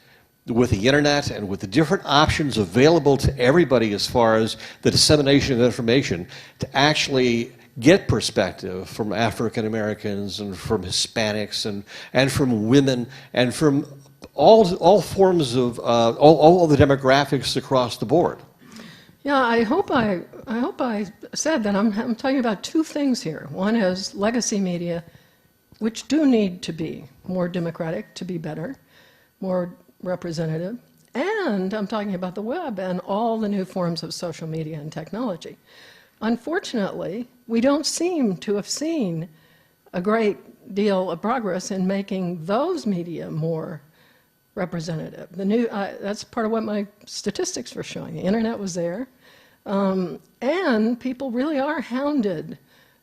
the internet and with the different options available to everybody as far as the dissemination of information to actually get perspective from African Americans and from Hispanics and from women and from all forms of all the demographics across the board? Yeah, I hope I said that I'm talking about two things here. One is legacy media, which do need to be more democratic, to be better, more representative. And I'm talking about the web and all the new forms of social media and technology. Unfortunately, we don't seem to have seen a great deal of progress in making those media more representative. That's part of what my statistics were showing. The internet was there, and people really are hounded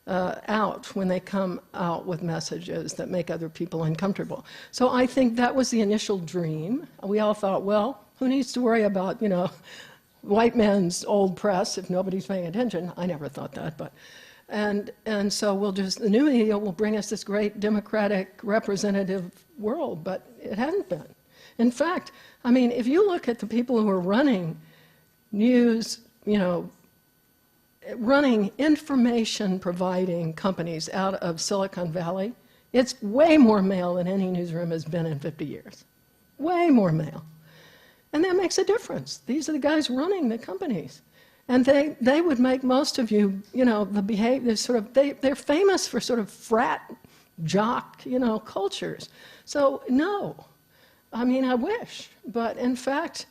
out when they come out with messages that make other people uncomfortable. So I think that was the initial dream. We all thought, well, who needs to worry about, white man's old press if nobody's paying attention? I never thought that, but and so the new media will bring us this great democratic representative world, but it hasn't been. In fact, I mean, if you look at the people who are running news, running information providing companies out of Silicon Valley, it's way more male than any newsroom has been in 50 years. Way more male. And that makes a difference. These are the guys running the companies. And they would make most of you, the behavior, they're famous for sort of frat jock, cultures. So no, I mean, I wish. But in fact,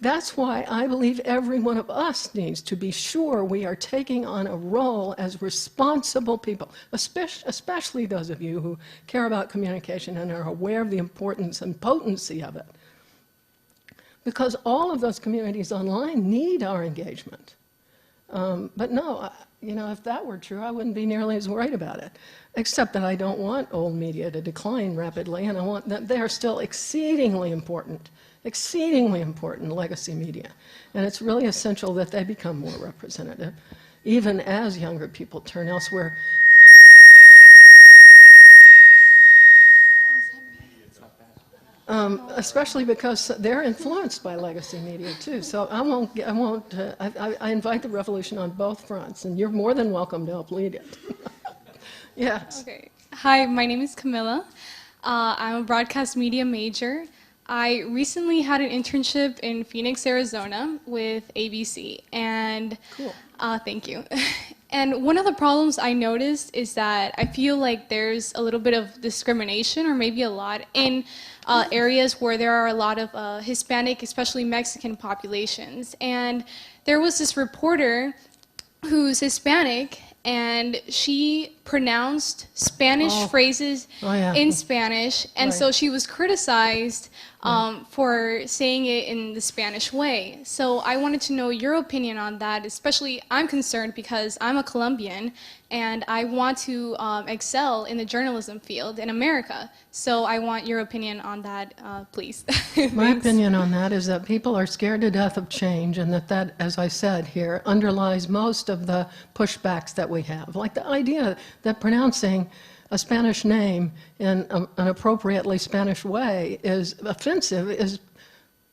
that's why I believe every one of us needs to be sure we are taking on a role as responsible people, especially those of you who care about communication and are aware of the importance and potency of it. Because all of those communities online need our engagement. But no, if that were true, I wouldn't be nearly as worried about it. Except that I don't want old media to decline rapidly, and I want that they are still exceedingly important legacy media. And it's really essential that they become more representative, even as younger people turn elsewhere. Especially because they're influenced by legacy media too. So I invite the revolution on both fronts, and you're more than welcome to help lead it. Yes. Okay. Hi, my name is Camilla. I'm a broadcast media major. I recently had an internship in Phoenix, Arizona with ABC, and Cool. Thank you. And one of the problems I noticed is that I feel like there's a little bit of discrimination, or maybe a lot, in areas where there are a lot of Hispanic, especially Mexican populations. And there was this reporter who's Hispanic, and she pronounced Spanish phrases in Spanish, and so she was criticized for saying it in the Spanish way. So I wanted to know your opinion on that, especially I'm concerned because I'm a Colombian, and I want to excel in the journalism field in America. So I want your opinion on that, please. My opinion on that is that people are scared to death of change, and that, as I said here, underlies most of the pushbacks that we have. Like the idea that pronouncing a Spanish name in an appropriately Spanish way is offensive is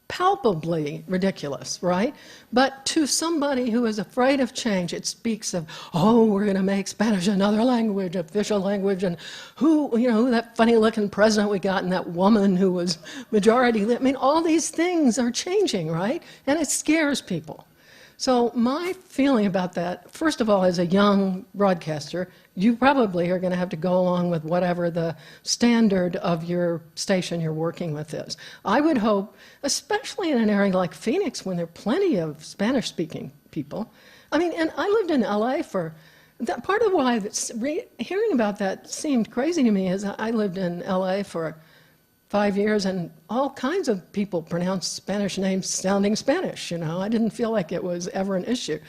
palpably ridiculous, right? But to somebody who is afraid of change, it speaks of, oh, we're going to make Spanish another language, official language, and who that funny-looking president we got and that woman who was majority. I mean, all these things are changing, right? And it scares people. So my feeling about that, first of all, as a young broadcaster, you probably are going to have to go along with whatever the standard of your station you're working with is. I would hope, especially in an area like Phoenix, when there are plenty of Spanish-speaking people. I mean, and I lived in LA part of why hearing about that seemed crazy to me is I lived in LA for 5 years, and all kinds of people pronounced Spanish names sounding Spanish, I didn't feel like it was ever an issue.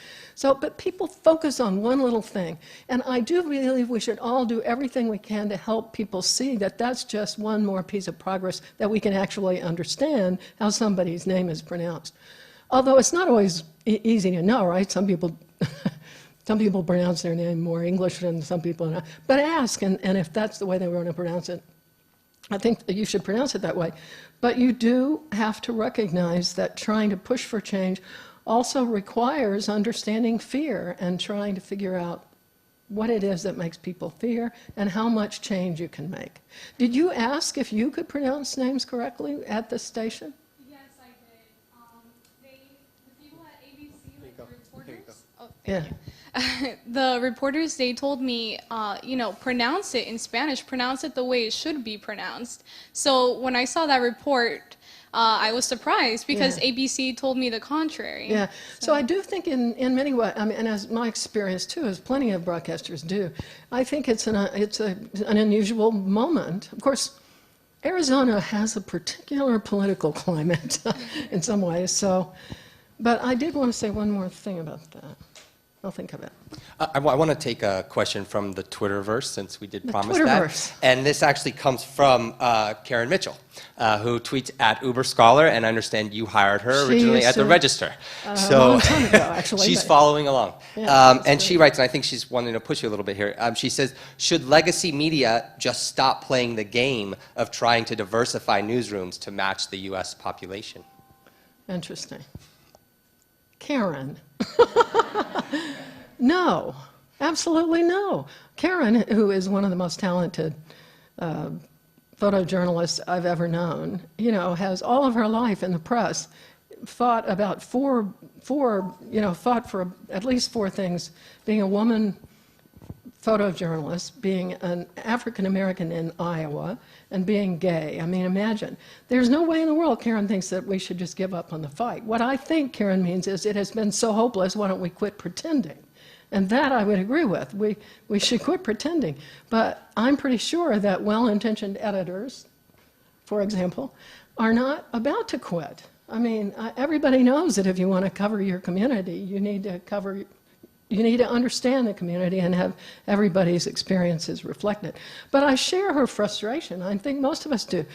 But people focus on one little thing, and I do believe we should all do everything we can to help people see that that's just one more piece of progress, that we can actually understand how somebody's name is pronounced. Although it's not always easy to know, right? Some people pronounce their name more English than some people not. But ask, and if that's the way they want to pronounce it, I think that you should pronounce it that way. But you do have to recognize that trying to push for change also requires understanding fear and trying to figure out what it is that makes people fear and how much change you can make. Did you ask if you could pronounce names correctly at the station? Yes, I did. The people at ABC, like the reporter Yeah. The reporters, they told me, pronounce it in Spanish, pronounce it the way it should be pronounced. So when I saw that report, I was surprised because Yeah. ABC told me the contrary. Yeah, so I do think in many ways, I mean, and as my experience too, as plenty of broadcasters do, I think it's an unusual moment. Of course, Arizona has a particular political climate in some ways, so, but I did want to say one more thing about that. I'll think of it. I want to take a question from the Twitterverse, since we did The promise Twitterverse. that. And this actually comes from Karen Mitchell, who tweets at Uber Scholar, and I understand you hired her She originally used at the to- Register. A long time ago, actually. She's but- following along. Yeah, that's and she great. writes, and I think she's wanting to push you a little bit here. She says, should legacy media just stop playing the game of trying to diversify newsrooms to match the U.S. population? Interesting. Karen. No, absolutely no. Karen, who is one of the most talented photojournalists I've ever known, has all of her life in the press fought for at least four things: being a woman photojournalist, being an African American in Iowa, and being gay. I mean, imagine. There's no way in the world Karen thinks that we should just give up on the fight. What I think Karen means is it has been so hopeless, why don't we quit pretending? And that I would agree with. We should quit pretending. But I'm pretty sure that well-intentioned editors, for example, are not about to quit. I mean, everybody knows that if you want to cover your community, you need to understand the community and have everybody's experiences reflected. But I share her frustration. I think most of us do.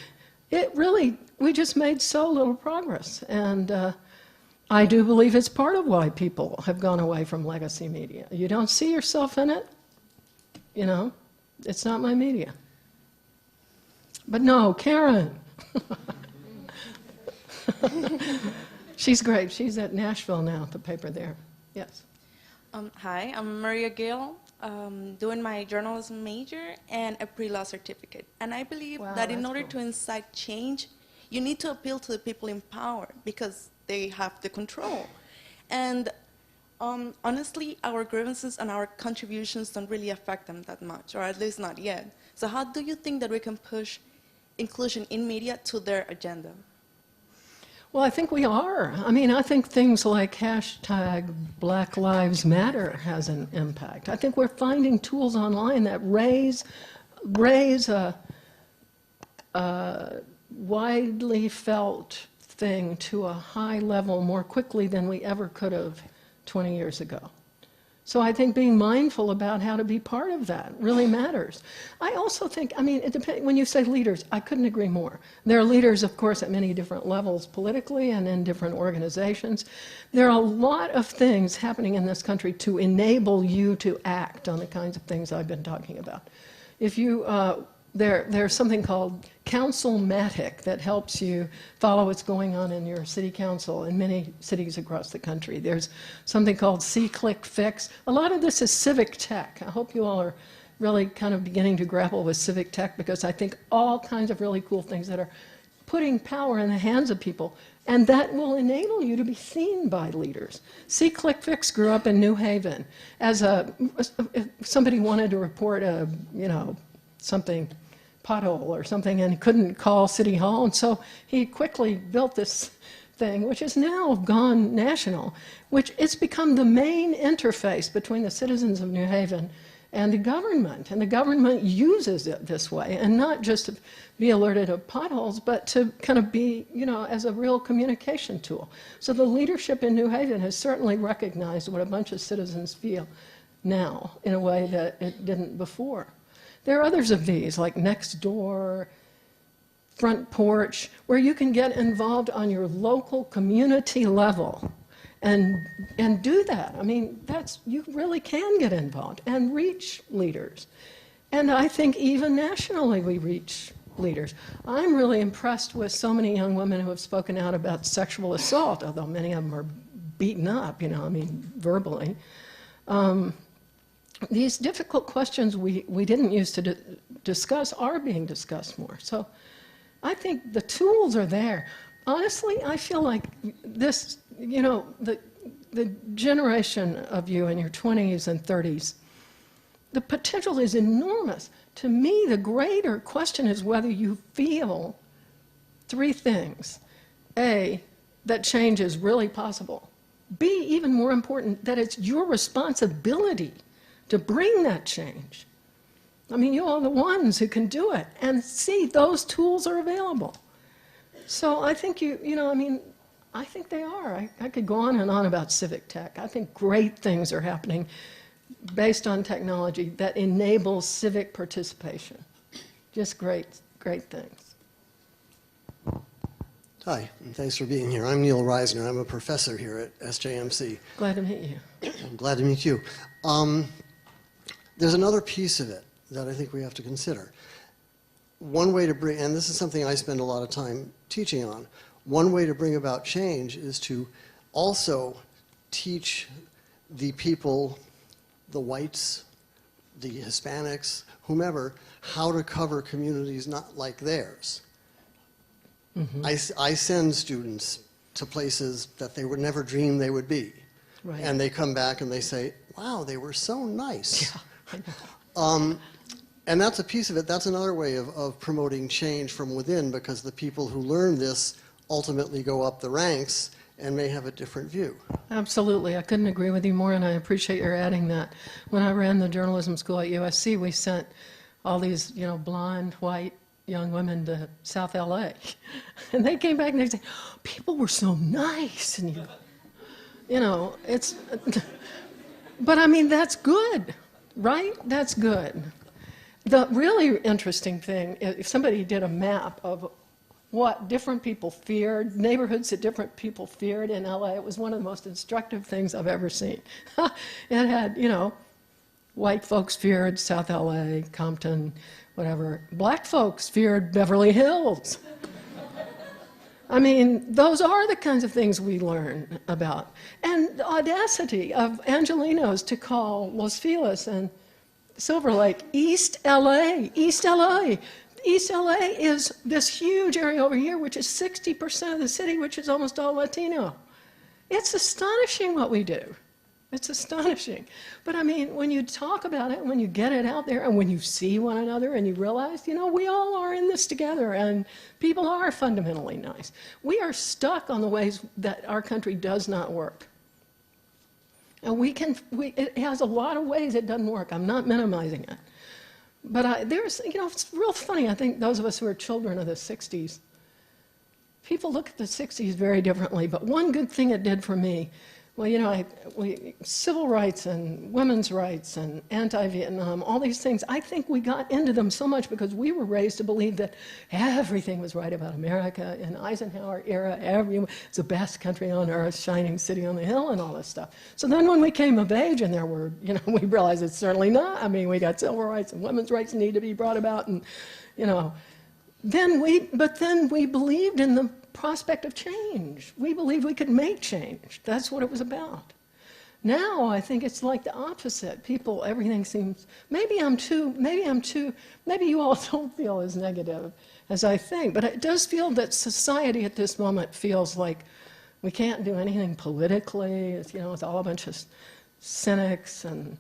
We just made so little progress. And I do believe it's part of why people have gone away from legacy media. You don't see yourself in it, it's not my media. But no, Karen. She's great. She's at Nashville now, the paper there. Yes. Hi, I'm Maria Gill, doing my journalism major and a pre-law certificate. And I believe Wow, that in that's order cool. to incite change, you need to appeal to the people in power because they have the control. And honestly, our grievances and our contributions don't really affect them that much, or at least not yet. So how do you think that we can push inclusion in media to their agenda? Well, I think we are. I mean, I think things like hashtag Black Lives Matter has an impact. I think we're finding tools online that raise a widely felt thing to a high level more quickly than we ever could have 20 years ago. So I think being mindful about how to be part of that really matters. I also think, I mean, it depends. When you say leaders, I couldn't agree more. There are leaders, of course, at many different levels politically and in different organizations. There are a lot of things happening in this country to enable you to act on the kinds of things I've been talking about. If you, there's something called Councilmatic that helps you follow what's going on in your city council in many cities across the country. There's something called See, Click, Fix. A lot of this is civic tech. I hope you all are really kind of beginning to grapple with civic tech, because I think all kinds of really cool things that are putting power in the hands of people, and that will enable you to be seen by leaders. See, Click, Fix grew up in New Haven. If somebody wanted to report something pothole or something and couldn't call City Hall, and so he quickly built this thing, which is now gone national, which it's become the main interface between the citizens of New Haven and the government uses it this way, and not just to be alerted of potholes, but to kind of be, as a real communication tool. So the leadership in New Haven has certainly recognized what a bunch of citizens feel now in a way that it didn't before. There are others of these, like Nextdoor, Front Porch, where you can get involved on your local community level and do that. I mean, you really can get involved and reach leaders. And I think even nationally we reach leaders. I'm really impressed with so many young women who have spoken out about sexual assault, although many of them are beaten up, verbally. These difficult questions we didn't used to discuss are being discussed more. So I think the tools are there. Honestly, I feel like this, the generation of you in your 20s and 30s, the potential is enormous. To me, the greater question is whether you feel three things. A, that change is really possible. B, even more important, that it's your responsibility to bring that change. I mean, you are the ones who can do it. And C, those tools are available. So I think I think they are. I could go on and on about civic tech. I think great things are happening based on technology that enables civic participation. Just great, great things. Hi, and thanks for being here. I'm Neil Reisner. I'm a professor here at SJMC. Glad to meet you. I'm glad to meet you. There's another piece of it that I think we have to consider. One way to bring, and this is something I spend a lot of time teaching on, one way to bring about change is to also teach the people, the whites, the Hispanics, whomever, how to cover communities not like theirs. Mm-hmm. I send students to places that they would never dream they would be. Right. And they come back and they say, wow, they were so nice. Yeah, I know. And that's a piece of it. That's another way of promoting change from within, because the people who learn this ultimately go up the ranks and may have a different view. Absolutely. I couldn't agree with you more, and I appreciate your adding that. When I ran the journalism school at USC, we sent all these, blonde, white, young women to South LA. And they came back and they said, people were so nice. And, it's, but I mean, that's good, right? That's good. The really interesting thing, if somebody did a map of what different people feared, neighborhoods that different people feared in LA, it was one of the most instructive things I've ever seen. It had, white folks feared South LA, Compton, whatever. Black folks feared Beverly Hills. I mean, those are the kinds of things we learn about. And the audacity of Angelenos to call Los Feliz and Silver Lake East LA, East LA. East LA is this huge area over here, which is 60% of the city, which is almost all Latino. It's astonishing what we do. It's astonishing. But I mean, when you talk about it, when you get it out there, and when you see one another and you realize, we all are in this together, and people are fundamentally nice. We are stuck on the ways that our country does not work. And it has a lot of ways it doesn't work. I'm not minimizing it. But it's real funny. I think those of us who are children of the 60s, people look at the 60s very differently. But one good thing it did for me, civil rights and women's rights and anti-Vietnam, all these things, I think we got into them so much because we were raised to believe that everything was right about America. In Eisenhower era, it's the best country on earth, shining city on the hill, and all this stuff. So then when we came of age and there were, we realized it's certainly not. I mean, we got civil rights and women's rights need to be brought about, and, then we believed in the prospect of change. We believed we could make change. That's what it was about. Now I think it's like the opposite. Everything seems, maybe you all don't feel as negative as I think, but it does feel that society at this moment feels like we can't do anything politically. It's all a bunch of cynics. And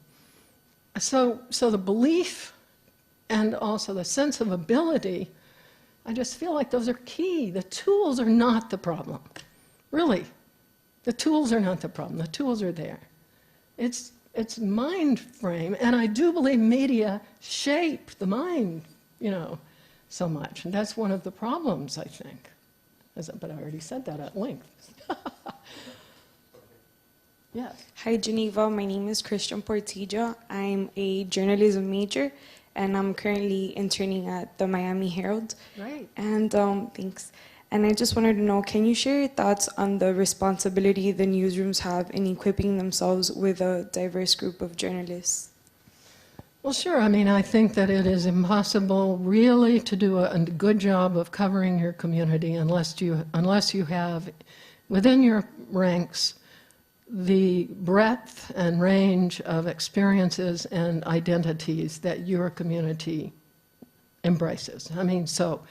so the belief and also the sense of ability, I just feel like those are key. The tools are not the problem. Really. The tools are not the problem. The tools are there. It's mind frame, and I do believe media shape the mind, so much. And that's one of the problems, I think. But I already said that at length. Yes. Hi, Geneva. My name is Christian Portillo. I'm a journalism major, and I'm currently interning at the Miami Herald. Right. And thanks. And I just wanted to know, can you share your thoughts on the responsibility the newsrooms have in equipping themselves with a diverse group of journalists? Well, sure. I mean, I think that it is impossible really to do a good job of covering your community unless you have within your ranks the breadth and range of experiences and identities that your community embraces. I mean, so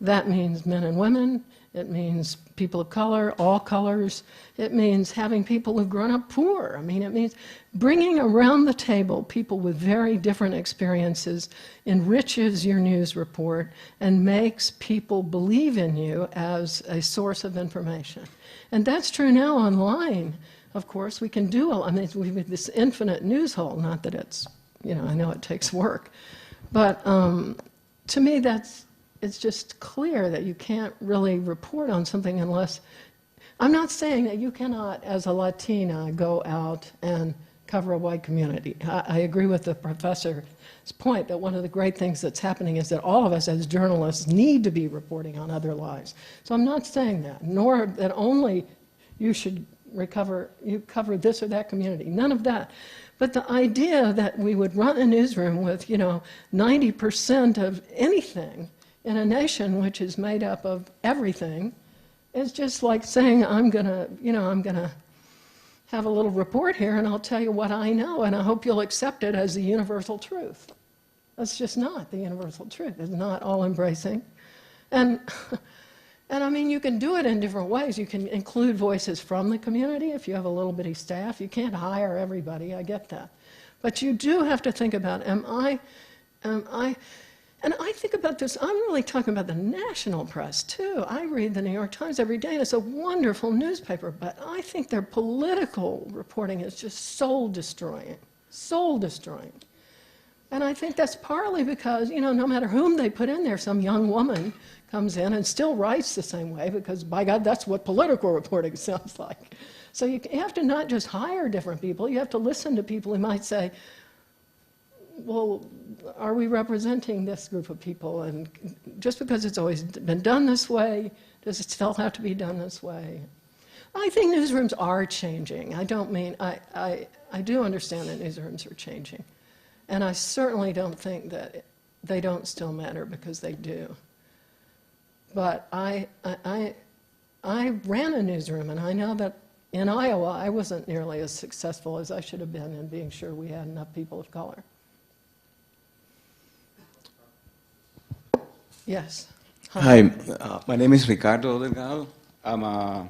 That means men and women. It means people of color, all colors. It means having people who've grown up poor. I mean, it means bringing around the table people with very different experiences enriches your news report and makes people believe in you as a source of information. And that's true now online. Of course, we can do, I mean, we have this infinite news hole, not that it's, you know, I know it takes work. But to me, it's just clear that you can't really report on something unless, I'm not saying that you cannot, as a Latina, go out and cover a white community. I agree with the professor's point that one of the great things that's happening is that all of us as journalists need to be reporting on other lives. So I'm not saying that, nor that only you should you cover this or that community, none of that. But the idea that we would run a newsroom with, you know, 90% of anything in a nation which is made up of everything is just like saying, I'm gonna have a little report here and I'll tell you what I know and I hope you'll accept it as the universal truth. That's just not the universal truth. It's not all embracing. And I mean, you can do it in different ways. You can include voices from the community if you have a little bitty staff. You can't hire everybody, I get that. But you do have to think about, and I think about this, I'm really talking about the national press too. I read the New York Times every day and it's a wonderful newspaper, but I think their political reporting is just soul destroying. And I think that's partly because, you know, no matter whom they put in there, some young woman comes in and still writes the same way because, by God, that's what political reporting sounds like. So you have to not just hire different people, you have to listen to people who might say, well, are we representing this group of people? And just because it's always been done this way, does it still have to be done this way? I think newsrooms are changing. I don't mean, I do understand that newsrooms are changing. And I certainly don't think that they don't still matter because they do. But I ran a newsroom, and I know that in Iowa, I wasn't nearly as successful as I should have been in being sure we had enough people of color. Yes. Hi, my name is Ricardo Delgado. I'm a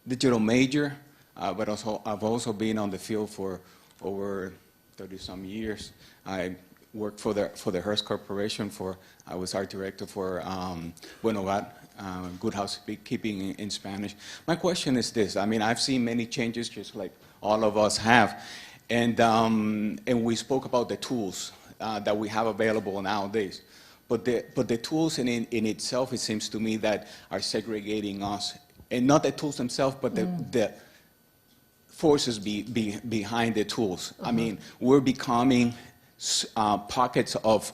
digital major, but also I've also been on the field for over 30-some years. I worked for the Hearst Corporation. I was art director for Buen Hogar, Good Housekeeping in Spanish. My question is this: I mean, I've seen many changes, just like all of us have, and we spoke about the tools that we have available nowadays. But the tools in itself, it seems to me, that are segregating us, and not the tools themselves, but the forces behind the tools. I mean, we're becoming pockets of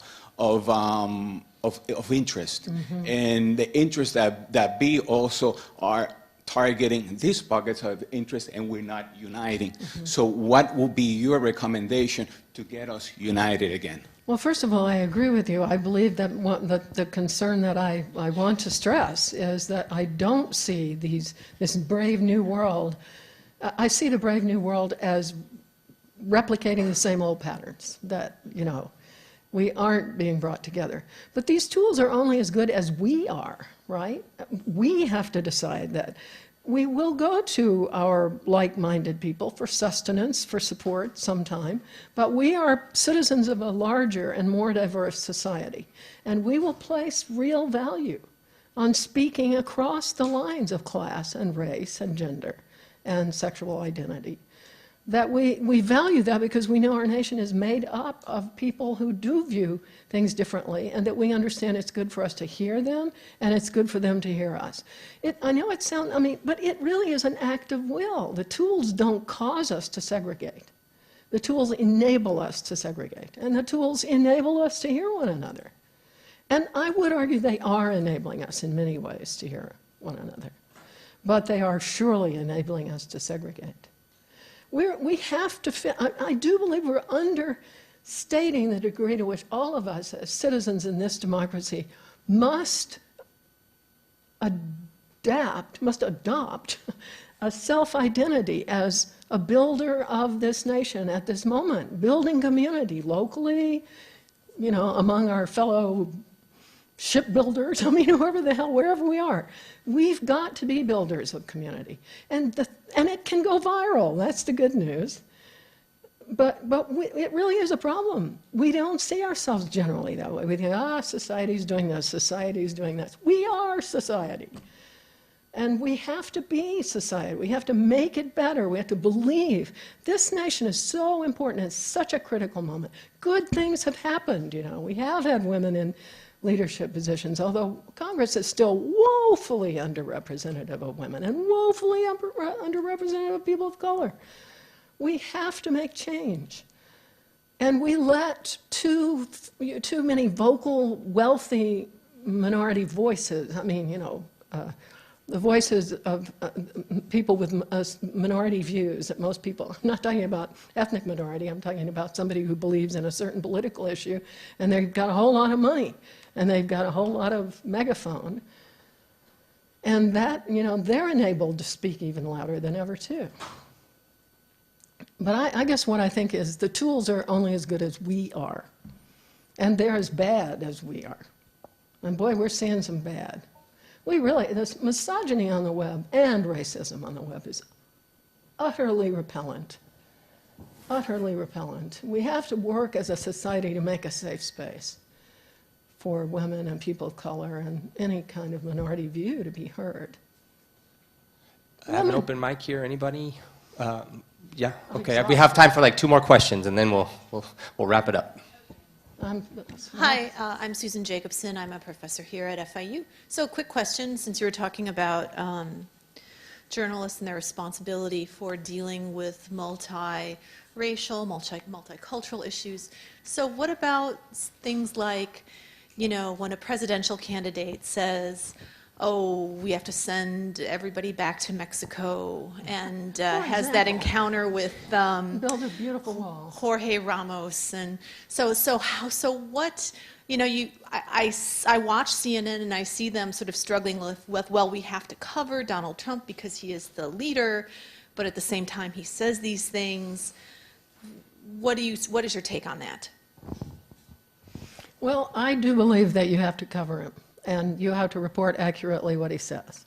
interest, and the interests that be also are targeting these pockets of interest, and we're not uniting. So what will be your recommendation to get us united again? Well, first of all, I agree with you. I believe that the concern that I want to stress is that I don't see this brave new world. I see the brave new world as replicating the same old patterns that, you know, we aren't being brought together. But these tools are only as good as we are, right? We have to decide that. We will go to our like-minded people for sustenance, for support sometime, but we are citizens of a larger and more diverse society, and we will place real value on speaking across the lines of class and race and gender and sexual identity. That we value that because we know our nation is made up of people who do view things differently, and that we understand it's good for us to hear them and it's good for them to hear us. I know it sounds, I mean, but it really is an act of will. The tools don't cause us to segregate. The tools enable us to segregate, and the tools enable us to hear one another. And I would argue they are enabling us in many ways to hear one another, but they are surely enabling us to segregate. We have to, I do believe we're understating the degree to which all of us as citizens in this democracy must adopt a self-identity as a builder of this nation at this moment, building community locally, you know, among our fellow shipbuilders, I mean, whoever the hell, wherever we are. We've got to be builders of community. And it can go viral, that's the good news. But it really is a problem. We don't see ourselves generally that way. We think, society's doing this, society's doing this. We are society. And we have to be society. We have to make it better. We have to believe. This nation is so important. It's such a critical moment. Good things have happened, you know. We have had women in leadership positions, although Congress is still woefully underrepresentative of women and woefully underrepresentative of people of color. We have to make change. And we let too many vocal, wealthy minority voices, I mean, you know, the voices of people with minority views that most people, I'm not talking about ethnic minority, I'm talking about somebody who believes in a certain political issue, and they've got a whole lot of money, and they've got a whole lot of megaphone. And that, you know, they're enabled to speak even louder than ever, too. But I guess what I think is the tools are only as good as we are. And they're as bad as we are. And boy, we're seeing some bad. This misogyny on the web and racism on the web is utterly repellent. Utterly repellent. We have to work as a society to make a safe space for women and people of color and any kind of minority view to be heard. I have an open mic here. Anybody? Yeah. Okay. We have time for like 2 more questions, and then we'll wrap it up. Hi, I'm Susan Jacobson. I'm a professor here at FIU. So, quick question: since you were talking about journalists and their responsibility for dealing with multiracial, multicultural issues, so what about things like, you know, when a presidential candidate says, oh, we have to send everybody back to Mexico, and has that encounter with build a beautiful wall. Jorge Ramos, and so what? You know, I watch CNN and I see them sort of struggling with well, we have to cover Donald Trump because he is the leader, but at the same time he says these things. What is your take on that? Well, I do believe that you have to cover him. And you have to report accurately what he says.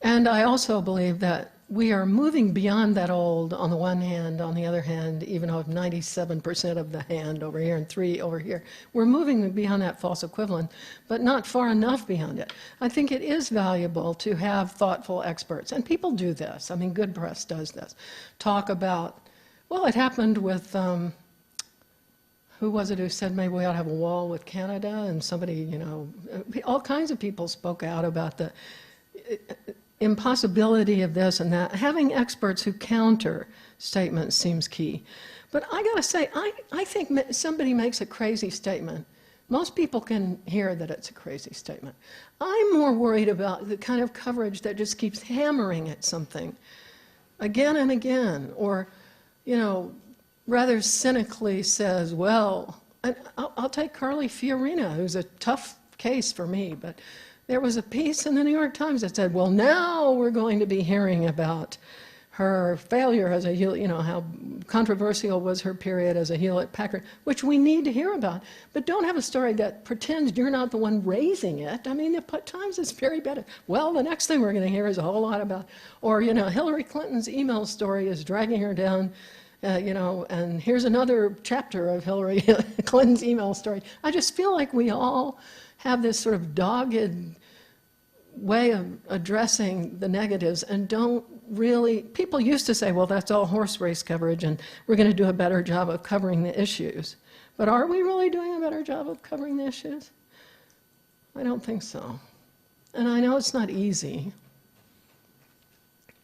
And I also believe that we are moving beyond that old, on the one hand, on the other hand, even though 97% of the hand over here and 3 over here, we're moving beyond that false equivalent, but not far enough beyond it. I think it is valuable to have thoughtful experts, and people do this. I mean, good press does this. Talk about, well, it happened with, who was it who said maybe we ought to have a wall with Canada? And somebody, you know, all kinds of people spoke out about the impossibility of this and that. Having experts who counter statements seems key. But I got to say, I think somebody makes a crazy statement. Most people can hear that it's a crazy statement. I'm more worried about the kind of coverage that just keeps hammering at something again and again, or, you know, rather cynically says, well, and I'll take Carly Fiorina, who's a tough case for me, but there was a piece in the New York Times that said, well, now we're going to be hearing about her failure as a Hewlett, you know, how controversial was her period as a Hewlett-Packard, which we need to hear about. But don't have a story that pretends you're not the one raising it. I mean, at times it's very bad. Well, the next thing we're going to hear is a whole lot about, or, you know, Hillary Clinton's email story is dragging her down. You know, and here's another chapter of Hillary Clinton's email story. I just feel like we all have this sort of dogged way of addressing the negatives and don't really, people used to say, well, that's all horse race coverage and we're going to do a better job of covering the issues. But are we really doing a better job of covering the issues? I don't think so. And I know it's not easy.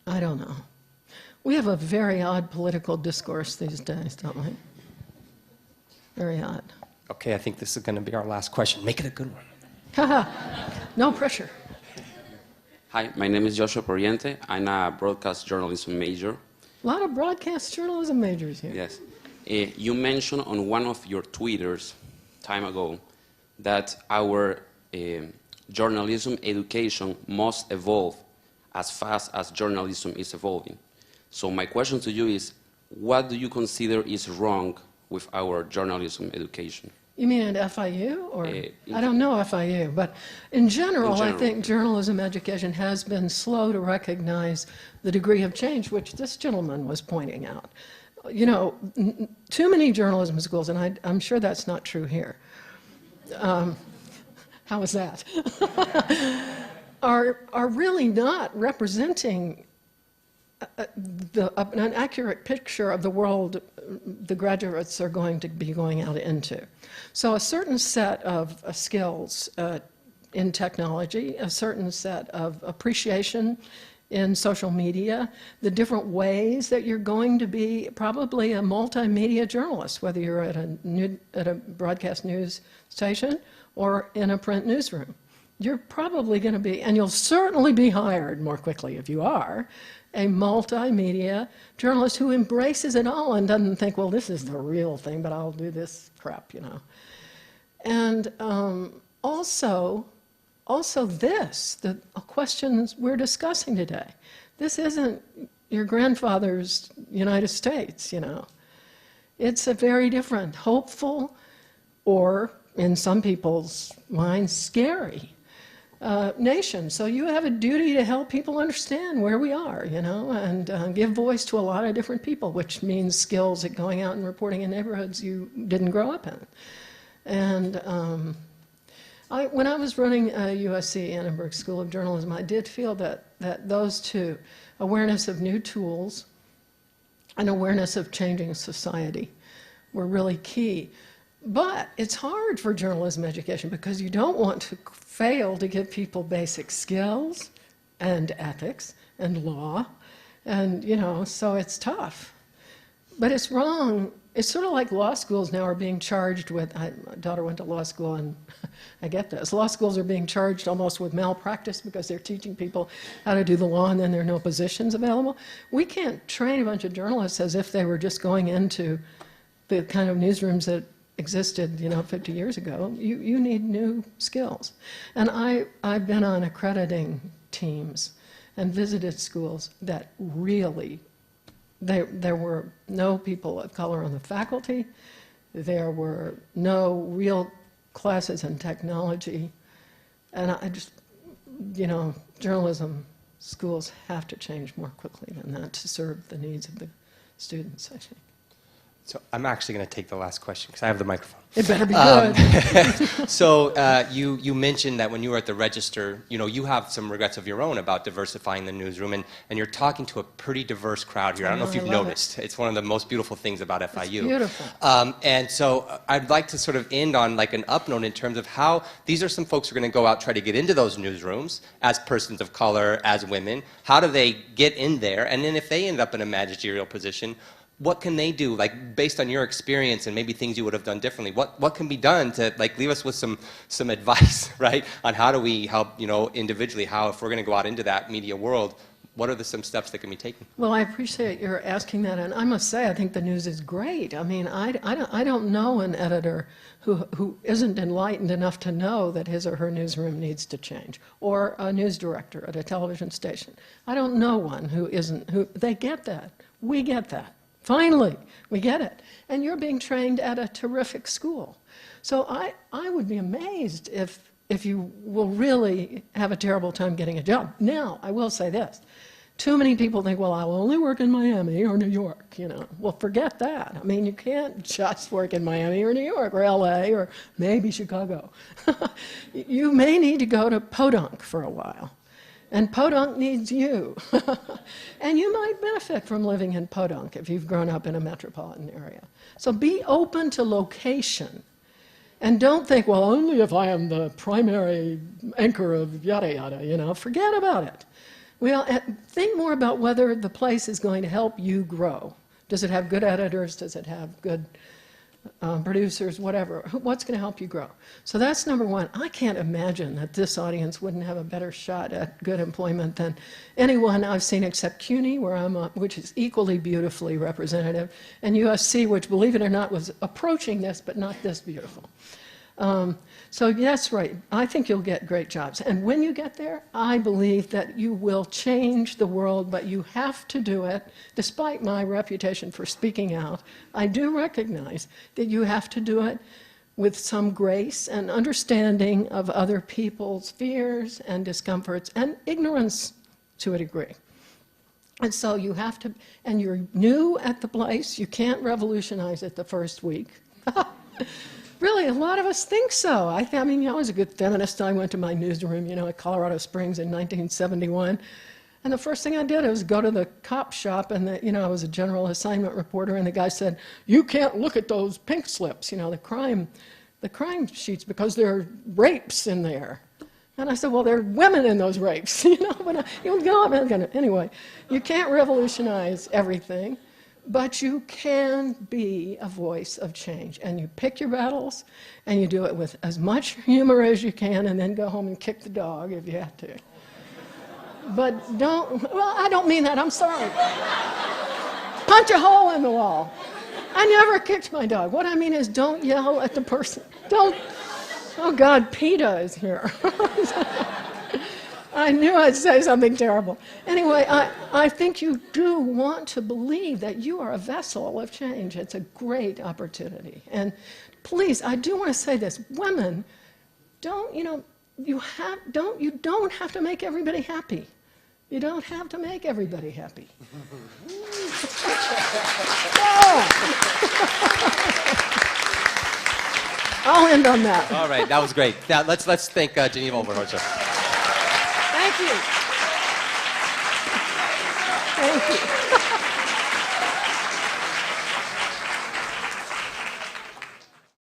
I don't know. We have a very odd political discourse these days, don't we? Very odd. Okay, I think this is going to be our last question. Make it a good one. Haha, no pressure. Hi, my name is Joshua Poriente. I'm a broadcast journalism major. A lot of broadcast journalism majors here. Yes. You mentioned on one of your Twitters time ago that our journalism education must evolve as fast as journalism is evolving. So my question to you is, what do you consider is wrong with our journalism education? You mean at FIU? Or in I don't know FIU, but in general, I general. think journalism education has been slow to recognize the degree of change which this gentleman was pointing out. You know, too many journalism schools, and I'm sure that's not true here. How is that? are really not representing an accurate picture of the world the graduates are going to be going out into. So a certain set of skills in technology, a certain set of appreciation in social media, the different ways that you're going to be probably a multimedia journalist, whether you're at a broadcast news station or in a print newsroom. You're probably going to be, and you'll certainly be hired more quickly if you are, a multimedia journalist who embraces it all and doesn't think, well, this is the real thing, but I'll do this crap, you know. And also this, the questions we're discussing today. This isn't your grandfather's United States, you know. It's a very different, hopeful, or in some people's minds, scary nation. So you have a duty to help people understand where we are, you know, and give voice to a lot of different people, which means skills at going out and reporting in neighborhoods you didn't grow up in. And when I was running USC Annenberg School of Journalism, I did feel that those two, awareness of new tools and awareness of changing society, were really key. But it's hard for journalism education because you don't want to fail to give people basic skills and ethics and law, and, you know, so it's tough. But it's wrong. It's sort of like law schools now are being charged with, my daughter went to law school, and I get this. Law schools are being charged almost with malpractice because they're teaching people how to do the law and then there are no positions available. We can't train a bunch of journalists as if they were just going into the kind of newsrooms that existed, you know, 50 years ago. You need new skills. And I've been on accrediting teams and visited schools that really, there were no people of color on the faculty. There were no real classes in technology. And I just, you know, journalism schools have to change more quickly than that to serve the needs of the students, I think. So I'm actually going to take the last question because I have the microphone. It better be good. So you mentioned that when you were at the Register, you know, you have some regrets of your own about diversifying the newsroom, and you're talking to a pretty diverse crowd here. I don't know if you've noticed. It's one of the most beautiful things about FIU. It's beautiful. And so I'd like to sort of end on like an up note in terms of how these are some folks who are going to go out, try to get into those newsrooms as persons of color, as women. How do they get in there? And then if they end up in a managerial position, what can they do, like based on your experience and maybe things you would have done differently? What can be done to like leave us with some advice, right, on how do we help, you know, individually, how if we're going to go out into that media world, what are some steps that can be taken? Well, I appreciate your asking that, and I must say I think the news is great. I mean, I don't know an editor who isn't enlightened enough to know that his or her newsroom needs to change, or a news director at a television station. I don't know one who isn't. They get that. We get that. Finally, we get it. And you're being trained at a terrific school. So I would be amazed if you will really have a terrible time getting a job. Now, I will say this. Too many people think, well, I'll only work in Miami or New York, you know. Well, forget that. I mean, you can't just work in Miami or New York or LA or maybe Chicago. You may need to go to Podunk for a while. And Podunk needs you. And you might benefit from living in Podunk if you've grown up in a metropolitan area. So be open to location. And don't think, well, only if I am the primary anchor of yada yada, you know. Forget about it. Well, think more about whether the place is going to help you grow. Does it have good editors? Does it have good producers, whatever? What's going to help you grow? So that's number one. I can't imagine that this audience wouldn't have a better shot at good employment than anyone I've seen except CUNY, where which is equally beautifully representative, and USC, which, believe it or not, was approaching this, but not this beautiful. So that's right. I think you'll get great jobs. And when you get there, I believe that you will change the world, but you have to do it. Despite my reputation for speaking out, I do recognize that you have to do it with some grace and understanding of other people's fears and discomforts and ignorance to a degree. And so you have to, and you're new at the place, you can't revolutionize it the first week. Really, a lot of us think so. I mean, I was a good feminist. I went to my newsroom, at Colorado Springs in 1971. And the first thing I did was go to the cop shop, and I was a general assignment reporter, and the guy said, "You can't look at those pink slips, the crime sheets, because there are rapes in there." And I said, "Well, there are women in those rapes, but anyway, you can't revolutionize everything. But you can be a voice of change, and you pick your battles, and you do it with as much humor as you can, and then go home and kick the dog if you have to. But I don't mean that, I'm sorry. Punch a hole in the wall. I never kicked my dog. What I mean is don't yell at the person. Oh God, PETA is here. I knew I'd say something terrible. Anyway, I think you do want to believe that you are a vessel of change. It's a great opportunity. And please, I do want to say this. Women, you don't have to make everybody happy. You don't have to make everybody happy. I'll end on that. All right, that was great. Now let's thank Geneva Overholser. Thank you. Thank you.